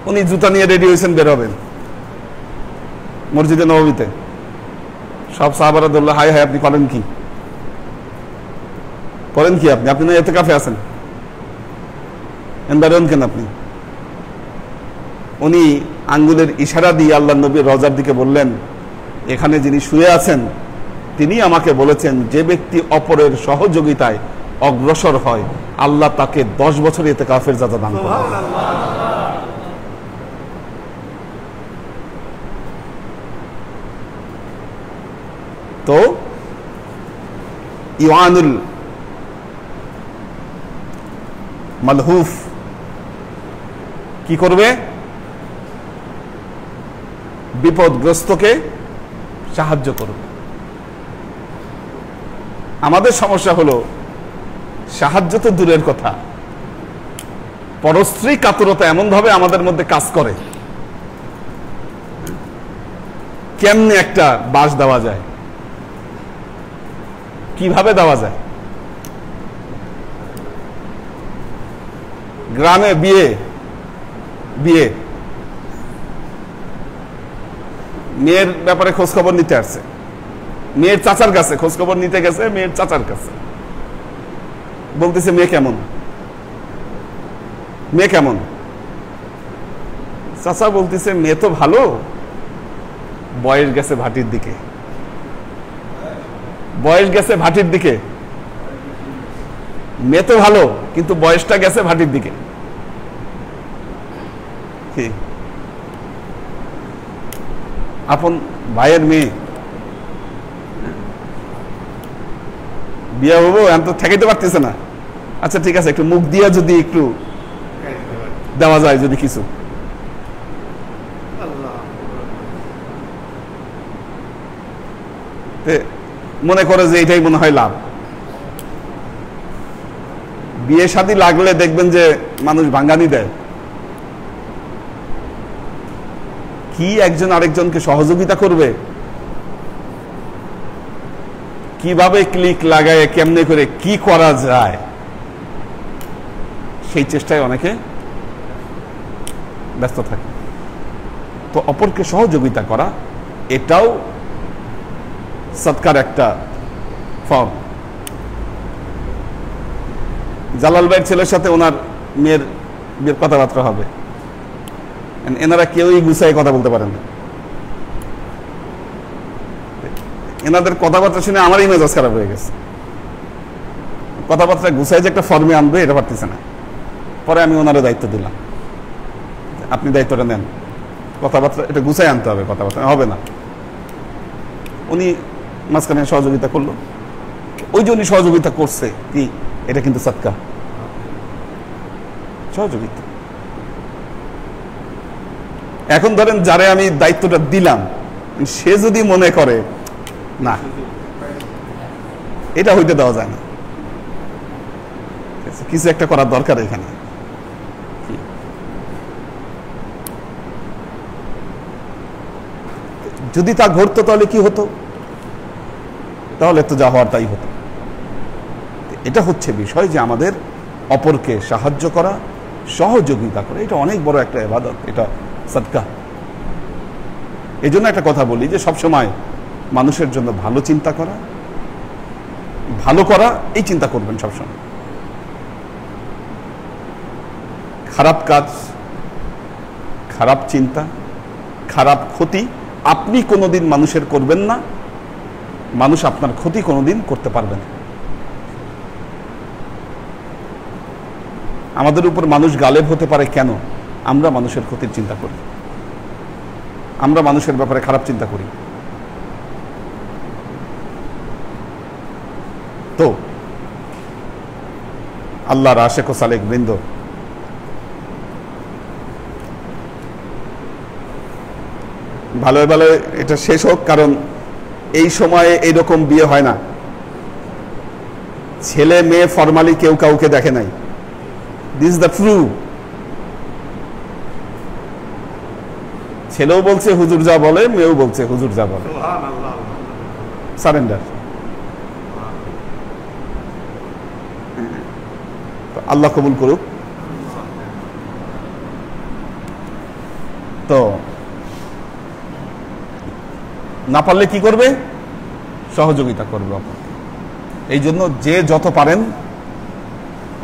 উনি জুতা নিয়ে রেডি হয়েছেন, বের হবেন মসজিদে নববীতে। সব সাহাবারা বলল, হাই হাই, আপনি করেন কি, করেন কি আপনি? আপনি না ইতিকাফে আছেন, বেরোন কেন আপনি? উনি আঙ্গুলের ইশারা দিয়ে আল্লাহর নবীর রওজার দিকে বললেন, এখানে যিনি শুয়ে আছেন তিনি আমাকে বলেছেন, যে ব্যক্তি অপরের সহযোগিতায় অগ্রসর হয় আল্লাহ তাকে 10 বছর ইতিকাফের যাজা দান করেন। তো ইওয়ানুল মালহুফ কি করবে? বিপদগ্রস্তকে সাহায্য করবে। আমাদের সমস্যা হলো সাহায্য তো দূরের কথা, পরস্ত্রী কাতরতা এমন ভাবে আমাদের মধ্যে কাজ করে, কেমনে একটা বাস দেওয়া যায়, কিভাবে দেওয়া যায়। গ্রামে বিয়ে মেয়ের ব্যাপারে খোঁজ খবর নিতে আসছে, মেয়ের চাচার কাছে খোঁজ খবর নিতে গেছে, মেয়ের চাচার কাছে বলতেছে মেয়ে কেমন, চাচা বলতেছে মেয়ে তো ভালো, বয়স গেছে ভাটির দিকে, মেয়ে তো ভালো কিন্তু বয়সটা গেছে ভাটির দিকে। আপন ভাইয়ের মেয়ে বিয়ে হবো, এখন তো ঠেকাইতে পারতেছে না, আচ্ছা ঠিক আছে একটু মুখ দিয়া যদি একটু দেওয়া যায় যদি কিছু, মনে করে যে এটাই মনে হয় লাভ। বিয়ে শাদী লাগলে দেখবেন যে মানুষ ভাঙ্গানি দেয়, কি একজন আরেকজনকে সহযোগিতা করবে, কিভাবে ক্লিক লাগায় কেমনে করে কি করা যায়, সেই চেষ্টায় অনেকে ব্যস্ত থাকে। তো অপরকে সহযোগিতা করা এটাও সদকার একটা ফর্ম। জালাল ভাইয়ের ছেলের সাথে ওনার মেয়ের কথাবার্তা হবে, এনারা কেউই গুছাই কথা বলতে পারেন না, এনাদের কথাবার্তা শুনে আমারই মেজাজ খারাপ হয়ে গেছে। কথাবার্তা গুছাই যে একটা ফর্মে আনবে এটা পারতেছে না। পরে আমি ওনারও দায়িত্ব দিলাম, আপনি দায়িত্বটা নেন, কথাবার্তা এটা গুছাই আনতে হবে, কথাবার্তা হবে না। উনি মাঝখানে সহযোগিতা করলো, ওই যে উনি সহযোগিতা করছে কি, এটা কিন্তু সদকা, সহযোগিতা। এখন ধরেন যারে আমি দায়িত্বটা দিলাম, সে যদি মনে করে না এটা হইতে দেওয়া যায় না, কিছু একটা করার দরকার এখানে। যদি তা ঘটতো তাহলে কি হতো, তাহলে তো যা হওয়ার তাই হতো। এটা হচ্ছে বিষয় যে আমাদের অপরকে সাহায্য করা, সহযোগিতা করা, এটা অনেক বড় একটা ইবাদত, এটা সদকা। এই জন্য একটা কথা বলি যে সবসময় মানুষের জন্য ভালো চিন্তা করা, ভালো করা, এই চিন্তা করবেন সবসময়। খারাপ কাজ, খারাপ চিন্তা, খারাপ ক্ষতি আপনি কোনোদিন মানুষের করবেন না, মানুষ আপনার ক্ষতি কোনোদিন করতে পারবে না। আমাদের উপর মানুষ গালেব হতে পারে কেন? আমরা মানুষের ক্ষতির চিন্তা করি, আমরা মানুষের ব্যাপারে খারাপ চিন্তা করি। তো আল্লাহর আশেক ও সালেক বৃন্দ, ভালো ভালো এটা শেষ হোক, কারণ এই সময়ে এইরকম বিয়ে হয় না। ছেলে মেয়ে ফরমালি কেউ কাউকে দেখে নাই, দিস ইজ দ্য ট্রু। ছেলেও বলছে হুজুর যা বলে, মেয়েও বলছে হুজুর যা বলে, সারেন্ডার। আল্লাহ কবুল করুক। তো না পারলে কি করবে? সহযোগিতা করবে অপরকে। এই জন্য যে যত পারেন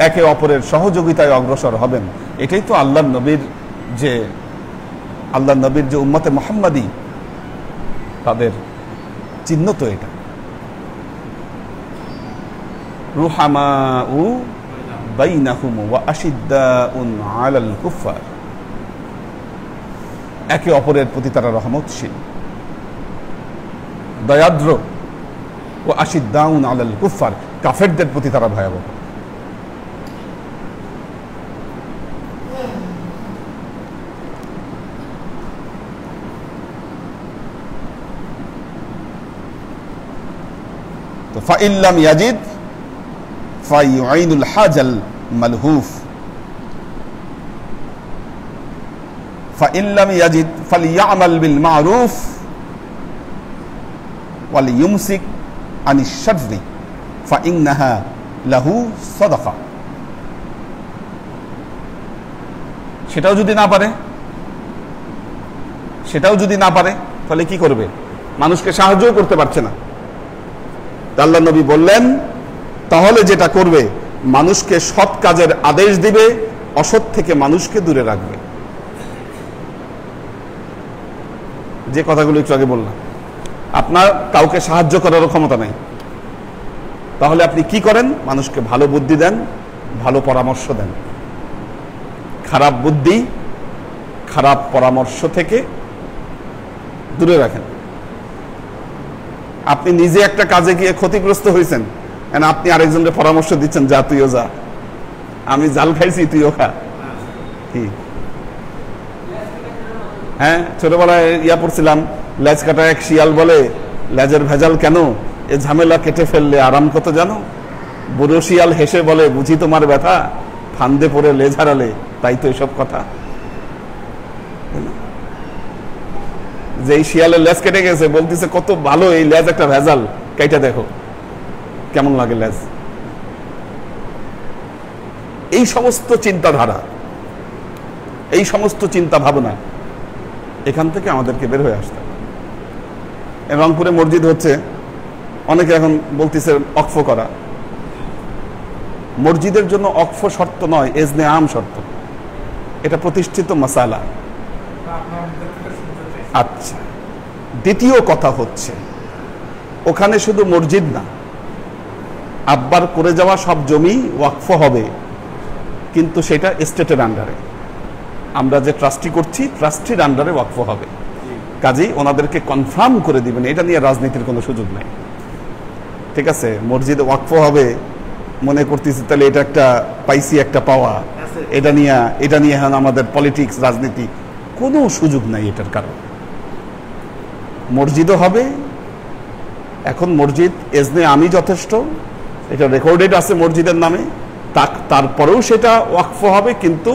একে অপরের সহযোগিতায় অগ্রসর হবেন। এটাই তো আল্লাহর নবীর যে উম্মতে মুহাম্মাদি, তাদের চিহ্ন তো এটা। রুহামাউ বাইনাহুম ওয়া আশিদ্দাউন আলাল কুফার, একে অপরের প্রতি তারা রহমতশীল, দয়াদ্র। ও আশিদ্দাউন আলাল কুফার, কাফেরদের প্রতি তারা ভয়াবহ। তো ফাইল্লাম ইয়াজিদ, ফায়ুইনুল হাজাল মালহুফ ফাইন লাম ইয়াজিদ ফালিয়ামাল বিল মারুফ ওয়ালিয়ুমসিক আনিশ শাররি ফাইন্নাহা লাহু সাদাকা। সেটাও যদি না পারে তাহলে কি করবে? মানুষকে সাহায্য করতে পারছে না। আল্লাহর নবী বললেন তাহলে যেটা করবে, মানুষকে সৎ কাজের আদেশ দিবে, অসৎ থেকে মানুষকে দূরে রাখবে। যে কথাগুলো একটু আগে বললাম, আপনার কাউকে সাহায্য করার ক্ষমতা নেই, তাহলে আপনি কি করেন? মানুষকে ভালো বুদ্ধি দেন, ভালো পরামর্শ দেন। খারাপ বুদ্ধি, খারাপ পরামর্শ থেকে দূরে রাখেন। আপনি নিজে একটা কাজে গিয়ে ক্ষতিগ্রস্ত হয়েছেন, আপনি আরেকজনের পরামর্শ দিচ্ছেন, যা তুইও যা, আমি জাল খাইছি তুইও খা। কি হ্যাঁ, ছোটবেলায় পড়ছিলাম, লেজ কাটা এক শিয়াল বলে, লেজের ভেজাল কেন, এ ঝামেলা কেটে ফেললে আরাম কত জানো। বুড়ো শিয়াল হেসে বলে, বুঝি তোমার ব্যথা, ফান্দে পড়ে লেজ হারালে, তাই তো এসব কথা। যে শিয়ালের লেজ কেটে গেছে বলতেছে কত ভালো, এই লেজ একটা ভেজাল, কেটে দেখো কেমন লাগে লেজ। এই সমস্ত চিন্তাধারা, এই সমস্ত চিন্তা ভাবনা, এখান থেকে আমাদেরকে বের হয়ে আসতে হবে। রংপুরে মসজিদ হচ্ছে, অনেকে এখন বলতেছে ওয়াকফ করা। মসজিদের জন্য ওয়াকফ শর্ত নয়, এজনে আম শর্ত। এটা প্রতিষ্ঠিত মাসালা। আচ্ছা, দ্বিতীয় কথা হচ্ছে, ওখানে শুধু মসজিদ না, আব্বার করে যাওয়া সব জমি ওয়াকফ হবে, কিন্তু সেটা স্টেটের আন্ডারে। আমরা যে ট্রাস্টি করছি, ট্রাস্টির আন্ডারে ওয়াকফ হবে। কাজেই ওনাদেরকে কনফার্ম করে দিবেন, এটা নিয়ে রাজনীতির কোনো সুযোগ নাই। ঠিক আছে, মসজিদে ওয়াকফ হবে মনে করতেছি, তাহলে এটা একটা পাইসি, একটা পাওয়া, এটা নিয়ে এখন আমাদের পলিটিক্স, রাজনীতি, কোনো সুযোগ নাই এটার। কারণ মসজিদও হবে। এখন মসজিদ এজনে আমি যথেষ্ট, এটা রেকর্ডেড আছে মসজিদের নামে, তারপরেও সেটা ওয়াকফ হবে, কিন্তু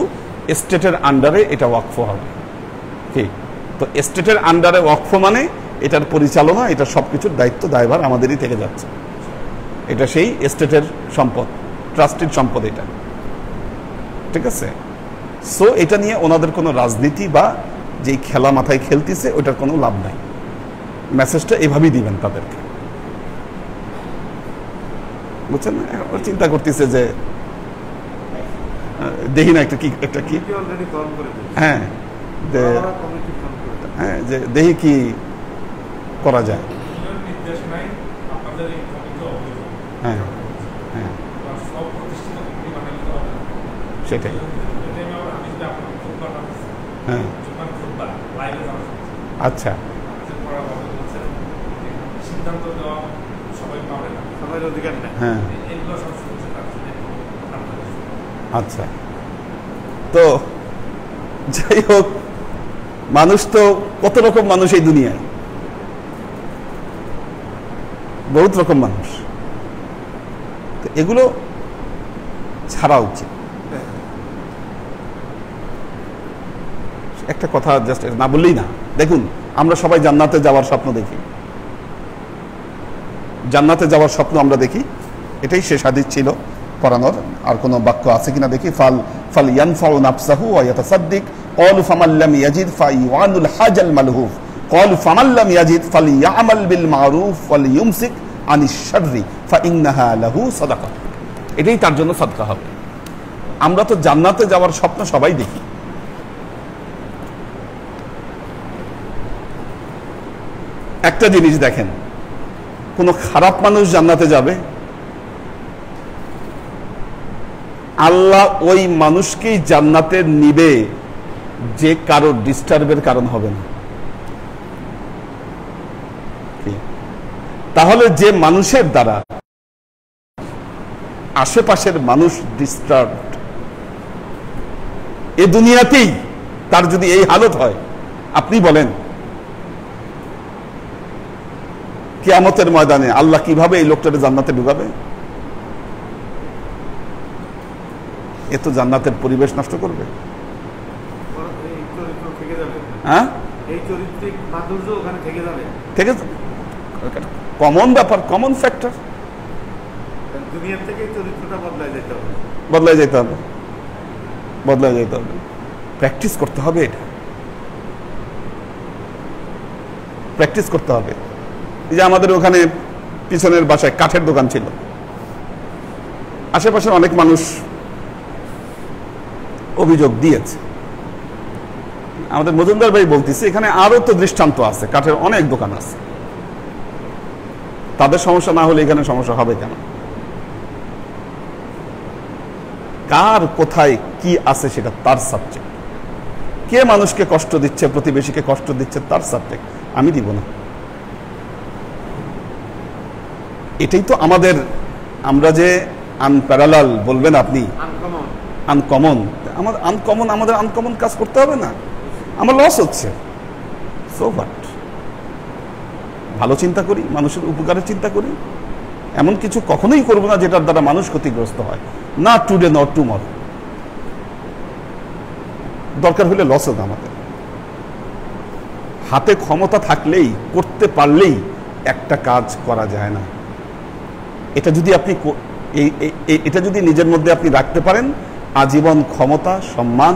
স্টেটের আন্ডারে এটা ওয়াকফ হবে। ঠিক তো, স্টেটের আন্ডারে ওয়াকফ মানে এটার পরিচালনা, এটা সবকিছুর দায়িত্ব দায়ভার আমাদেরই থেকে যাচ্ছে। এটা সেই স্টেটের সম্পদ, ট্রাস্টের সম্পদ এটা। ঠিক আছে, সো এটা নিয়ে ওনাদের কোনো রাজনীতি বা যেই খেলা মাথায় খেলতেছে ওটার কোনো লাভ নাই। মেসেজটা এভাবেই দিবেন তাদেরকে, বুঝছেন? চিন্তা করতেছে যে দেখি না একটা কি হ্যাঁ, যে দেখি কি করা যায়। হ্যাঁ হ্যাঁ, সেটাই। হ্যাঁ, আচ্ছা, হ্যাঁ, আচ্ছা। তো যাই হোক, মানুষ তো কত রকম মানুষ এই দুনিয়ায়, বহুত রকম মানুষ। তো এগুলো ছাড়া উচিত। একটা কথা জাস্ট না বললেই না। দেখুন, আমরা সবাই জান্নাতে যাওয়ার স্বপ্ন দেখি, জান্নাতে যাওয়ার স্বপ্ন আমরা দেখি, এটাই শেষ হাদিস ছিল পড়ানোর। আর কোনো বাক্য আছে কিনা দেখি। ফাল ইয়ানফাউ নাফসাহু ওয়া ইয়াতাসাদ্দিক ক্বালু ফামান লাম ইয়াজিদ ফায়ুআনুল হাজাল মালহুফ ক্বালু ফামান লাম ইয়াজিদ ফালিয়ামাল বিল মারুফ ওয়ালিয়ুমসিক আনিশ শাররি ফাইন্নাহা লাহু সাদাকা। এটাই তার জন্য সাদকা হবে। আমরা তো জান্নাতে যাওয়ার স্বপ্ন সবাই দেখি। একটা জিনিস দেখেন, কোন খারাপ মানুষ জান্নাতে যাবে, আল্লাহ ওই মানুষকেই জান্নাতে নিবে যে কারো ডিস্টার্বের কারণ হবে না। তাহলে যে মানুষের দ্বারা আশেপাশের মানুষ ডিস্টার্ব, এ দুনিয়াতেই তার যদি এই হালত হয়, আপনি বলেন কিয়ামতের ময়দানে আল্লাহ কিভাবে এই লোকটাকে জান্নাতে ঢুকাবে? এ তো জান্নাতের পরিবেশ নষ্ট করবে। এই চরিত্র থেকে যাবে, হ্যাঁ, এই চরিত্রিক মাধুর্য ওখানে থেকে যাবে। ঠিক আছে, কমন ব্যাপার, কমন ফ্যাক্টর, দুনিয়ার থেকে এই চরিত্রটা বদলায় যেতে হবে। বদলায় যেতে হবে, বদলায় যেতে হবে, প্র্যাকটিস করতে হবে, এটা প্র্যাকটিস করতে হবে। এই যে আমাদের ওখানে পিছনের বাসায় কাঠের দোকান ছিল, আশেপাশের অনেক মানুষ অভিযোগ দিয়েছে। আমাদের মজুমদার ভাই বলতেছে এখানে আরো তো দৃষ্টান্ত আছে, কাঠের অনেক দোকান আছে, তাদের সমস্যা না হলে এখানে সমস্যা হবে কেন? কার কোথায় কি আছে সেটা তার সাবজেক্ট। কে মানুষকে কষ্ট দিচ্ছে, প্রতিবেশীকে কষ্ট দিচ্ছে, তার সাবজেক্ট, আমি দিব না। এটাই তো আমাদের, আমরা যে আনপ্যারালাল বলবেন আপনি, আনকমন, আমাদের আনকমন কাজ করতে হবে না। আমার লস হচ্ছে, সো হোয়াট? ভালো চিন্তা করি, মানুষের উপকারের চিন্তা করি, এমন কিছু কখনোই করবো না যেটার দ্বারা মানুষ ক্ষতিগ্রস্ত হয়, না টুডে নট টুমরো। দরকার হলে লস হবে আমাদের। হাতে ক্ষমতা থাকলেই, করতে পারলেই একটা কাজ করা যায় না। এটা যদি আপনি এটা যদি নিজের মধ্যে আপনি রাখতে পারেন, আজীবন ক্ষমতা সম্মান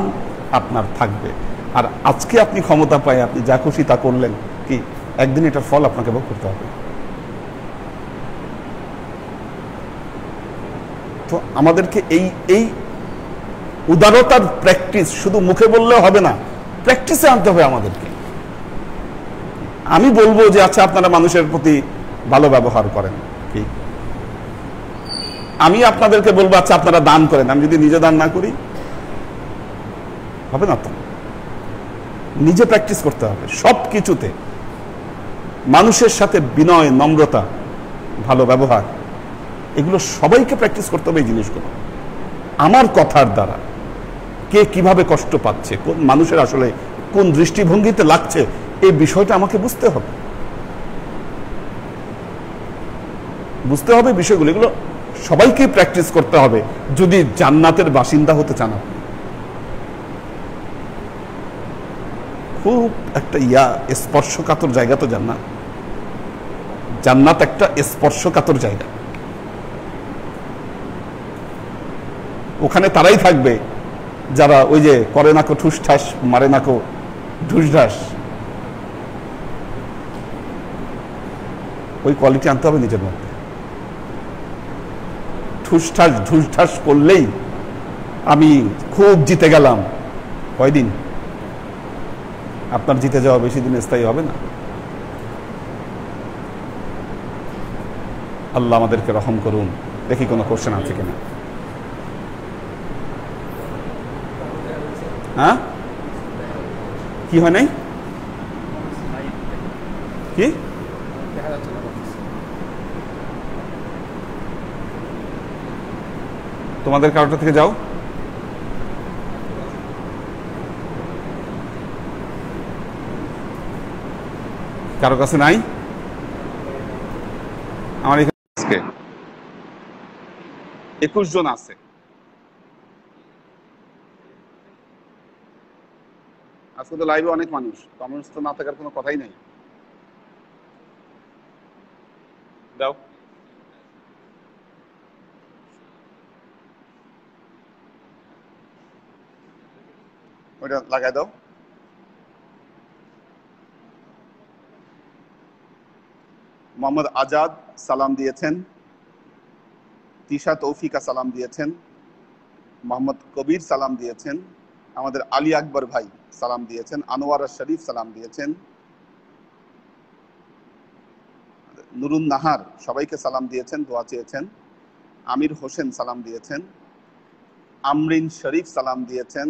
আপনার থাকবে। আর আজকে আপনি ক্ষমতা পায় আপনি যা খুশি তা করলেন, কি একদিন এটার ফল আপনাকে ভোগ করতে হবে। তো আমাদেরকে এই উদারতার প্র্যাকটিস শুধু মুখে বললেও হবে না, প্র্যাকটিসে আনতে হবে আমাদেরকে। আমি বলবো যে আচ্ছা আপনারা মানুষের প্রতি ভালো ব্যবহার করেন, কি আমি আপনাদেরকে বলবো আচ্ছা আপনারা দান করেন, আমি যদি নিজে দান না করি হবে না। তো নিজে প্র্যাকটিস করতে হবে সব কিছুতে, মানুষের সাথে বিনয়, নম্রতা, ভালো ব্যবহার, এগুলো সবাইকে প্র্যাকটিস করতে হবে। এই জিনিসগুলো আমার কথার দ্বারা কে কিভাবে কষ্ট পাচ্ছে, কোন মানুষের আসলে কোন দৃষ্টিভঙ্গিতে লাগছে, এই বিষয়টা আমাকে বুঝতে হবে, বুঝতে হবে বিষয়গুলো। এগুলো সবাইকে প্র্যাকটিস করতে হবে যদি জান্নাতের বাসিন্দা হতে চান। খুব একটা স্পর্শকাতর জায়গা তো জান্নাত। জান্নাত একটা স্পর্শকাতর জায়গা। ওখানে তারাই থাকবে যারা ওই যে করে নাকো ঠুস ঠাস, মারে নাকো ঢুস ঢাস, ওই কোয়ালিটি আনতে হবে নিজের মধ্যে। ঠুস ঠাস ঢুস ঢাস করলেই আমি খুব জিতে গেলাম, কয়দিন? আপনার জিতে যাওয়া বেশি দিন স্থায়ী হবে না। আল্লাহ আমাদেরকে রহম করুন। দেখি কোনো কোশ্চেন আছে কিনা। হ্যাঁ, কি হয় নাই? কি তোমাদের কারোটা থেকে যাও, কারো কাছে নাই? আমার এখানে 21 জন আছে। আজকে তো লাইভে অনেক মানুষ, কমেন্টস তো না থাকার কোনো কথাই নাই। দাও, ওইটা লাগাই দাও। মোহাম্মদ আজাদ সালাম দিয়েছেন, তিশা তৌফিকা সালাম দিয়েছেন, মোহাম্মদ কবির সালাম দিয়েছেন, আমাদের আলী আকবর ভাই সালাম দিয়েছেন, আনোয়ারা শরীফ সালাম দিয়েছেন, নুরুন নাহার সবাইকে সালাম দিয়েছেন, দোয়া চেয়েছেন, আমির হোসেন সালাম দিয়েছেন, আমরিন শরীফ সালাম দিয়েছেন,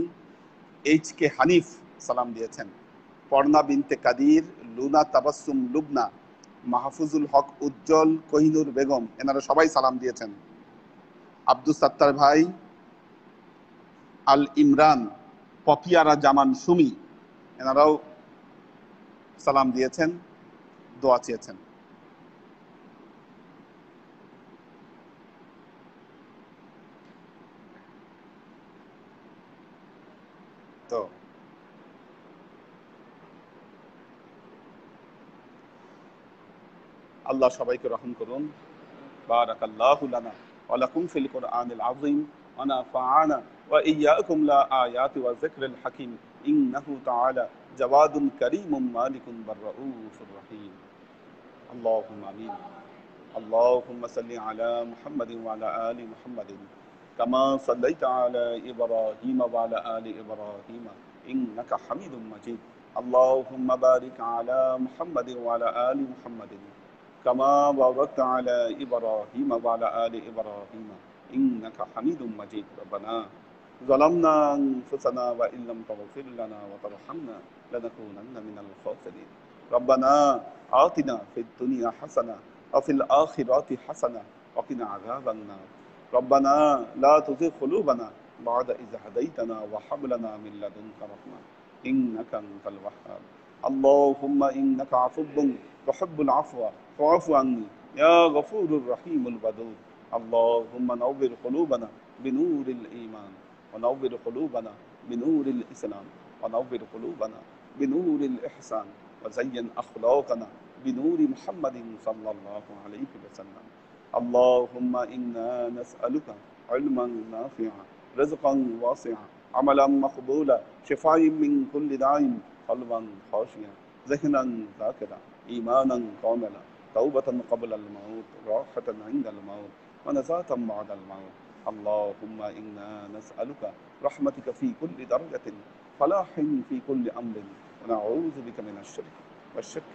HK হানিফ সালাম দিয়েছেন, পর্ণা বিনতে কাদির, লুনা তাবাসসুম লুবনা, মাহফুজুল হক উজ্জ্বল, কোহিনুর বেগম, এনারা সবাই সালাম দিয়েছেন। আব্দুল সাত্তার ভাই, আল ইমরান, পপিয়ারা জামান সুমি, এনারাও সালাম দিয়েছেন, দোয়া চেয়েছেন। তো আল্লাহ সবাইকে রহম করুন। বারাকাল্লাহু লানা ওয়া লাকুম ফিল কুরআনিল আযীম ওয়া নাফা'ানা ওয়া ইয়্যাকুম লা আয়াতি ওয়া যিকরিল হাকীম ইন্নাহু তাআলা জাওয়াদুন কারীমুম মালিকুন বাররাউফুর রহিম। আল্লাহুম্মা আমিন। اللهم صل على محمد وعلى آل محمد كما صليت على إبراهيم وعلى آل إبراهيم إنك حميد مجيد. اللهم بارك على محمد وعلى آل محمد كما باركت على إبراهيم وعلى آل إبراهيم إنك حميد مجيد. ربنا ظلمنا أنفسنا وإن لم تغفر لنا وترحمنا لنكونن من الخاسرين. ربنا آتنا في الدنيا حسنة وفي الآخرة حسنة وقنا عذاب النار. ربنا لا تزغ قلوبنا بعد إذ هديتنا وهب لنا من لدنك رحمة إنك أنت الوهاب. اللهم إنك عفو تحب العفو فاعف عني يا غفور الرحيم الودود. اللهم نور قلوبنا بنور الإيمان ونور قلوبنا بنور الإسلام ونور قلوبنا بنور الإحسان وزين أخلاقنا بنور محمد صلى الله عليه وسلم. اللهم إنا نسألك علما نافعا رزقا واسعا عملا مقبولا شفاء من كل داء قلبا خاشعا ذهنا ذاكرا إيمانا كاملا توبة قبل الموت راحة عند الموت ونزاة بعد الموت. اللهم إنا نسألك رحمتك في كل درجة فلاح في كل أمر ونعوذ بك من الشرك والشك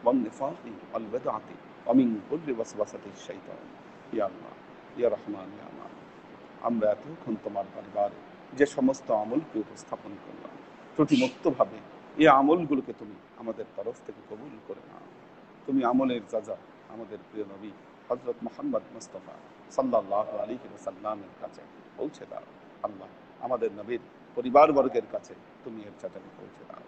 والنفاق والبدعة ومن كل وسوسة الشيطان. يا الله يا رحمن يا مالك আমরা এতক্ষণ তোমার দরবারে যে সমস্ত আমলকে উপস্থাপন করলাম ত্রুটিমুক্তভাবে এই আমলগুলোকে তুমি আমাদের তরফ থেকে কবুল করে নাও। তুমি আমলের যাজা আমাদের প্রিয় নবী হযরত মুহাম্মদ মুস্তাফা সাল্লাল্লাহু আলাইহি ওয়াসাল্লামের কাছে পৌঁছে দাও। আল্লাহ আমাদের নবীর পরিবারবর্গের কাছে তুমি এর যাজাকে পৌঁছে দাও।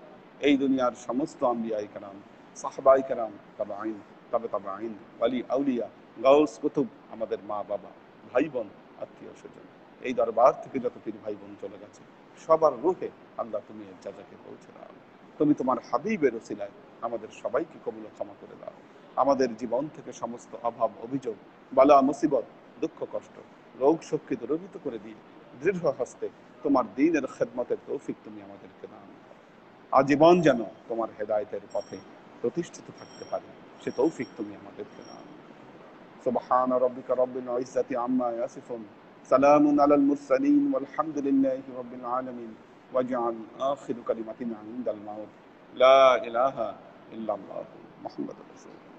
এই দুনিয়ার সমস্ত আম্বিয়ায়ে কেরাম সাহাবায়ে কেরাম তাবেঈন তাবেঈন ওয়ালি আউলিয়া গাউস কুতুব আমাদের মা বাবা ভাই বোন আত্মীয় স্বজন এই দরবার থেকে যত পীর ভাই বোন চলে গেছে সবার রূহে আল্লাহ তুমি এর যাজাকে পৌঁছে দাও। তুমি তোমার হাবিবের ওসিলায় আমাদের সবাইকে কবুল ক্ষমা করে দাও। আমাদের জীবন থেকে সমস্ত অভাব অভিযোগ বালা মুসিবত দুঃখ কষ্ট রোগ শোককে দূরীভূত করে দিয়ে দৃঢ় হস্তে তোমার দ্বীনের খেদমতের তৌফিক তুমি আমাদেরকে দাও। আজীবন যেন তোমার হেদায়েতের পথে প্রতিষ্ঠিত থাকতে পারে সে তৌফিক তুমি আমাদেরকে দাও। সুবহান রাব্বিকা রাব্বিল ইজ্জাতি আম্মা ইয়াসিফুন সালামুন আলাল মুরসালিন ওয়ালহামদুলিল্লাহি রাব্বিল আলামিন ওয়াজআল আখিরু কালিমাতিনা ইনদাল মাউত লা ইলাহা ইল্লাল্লাহু মুহাম্মাদুর রাসূলুল্লাহ।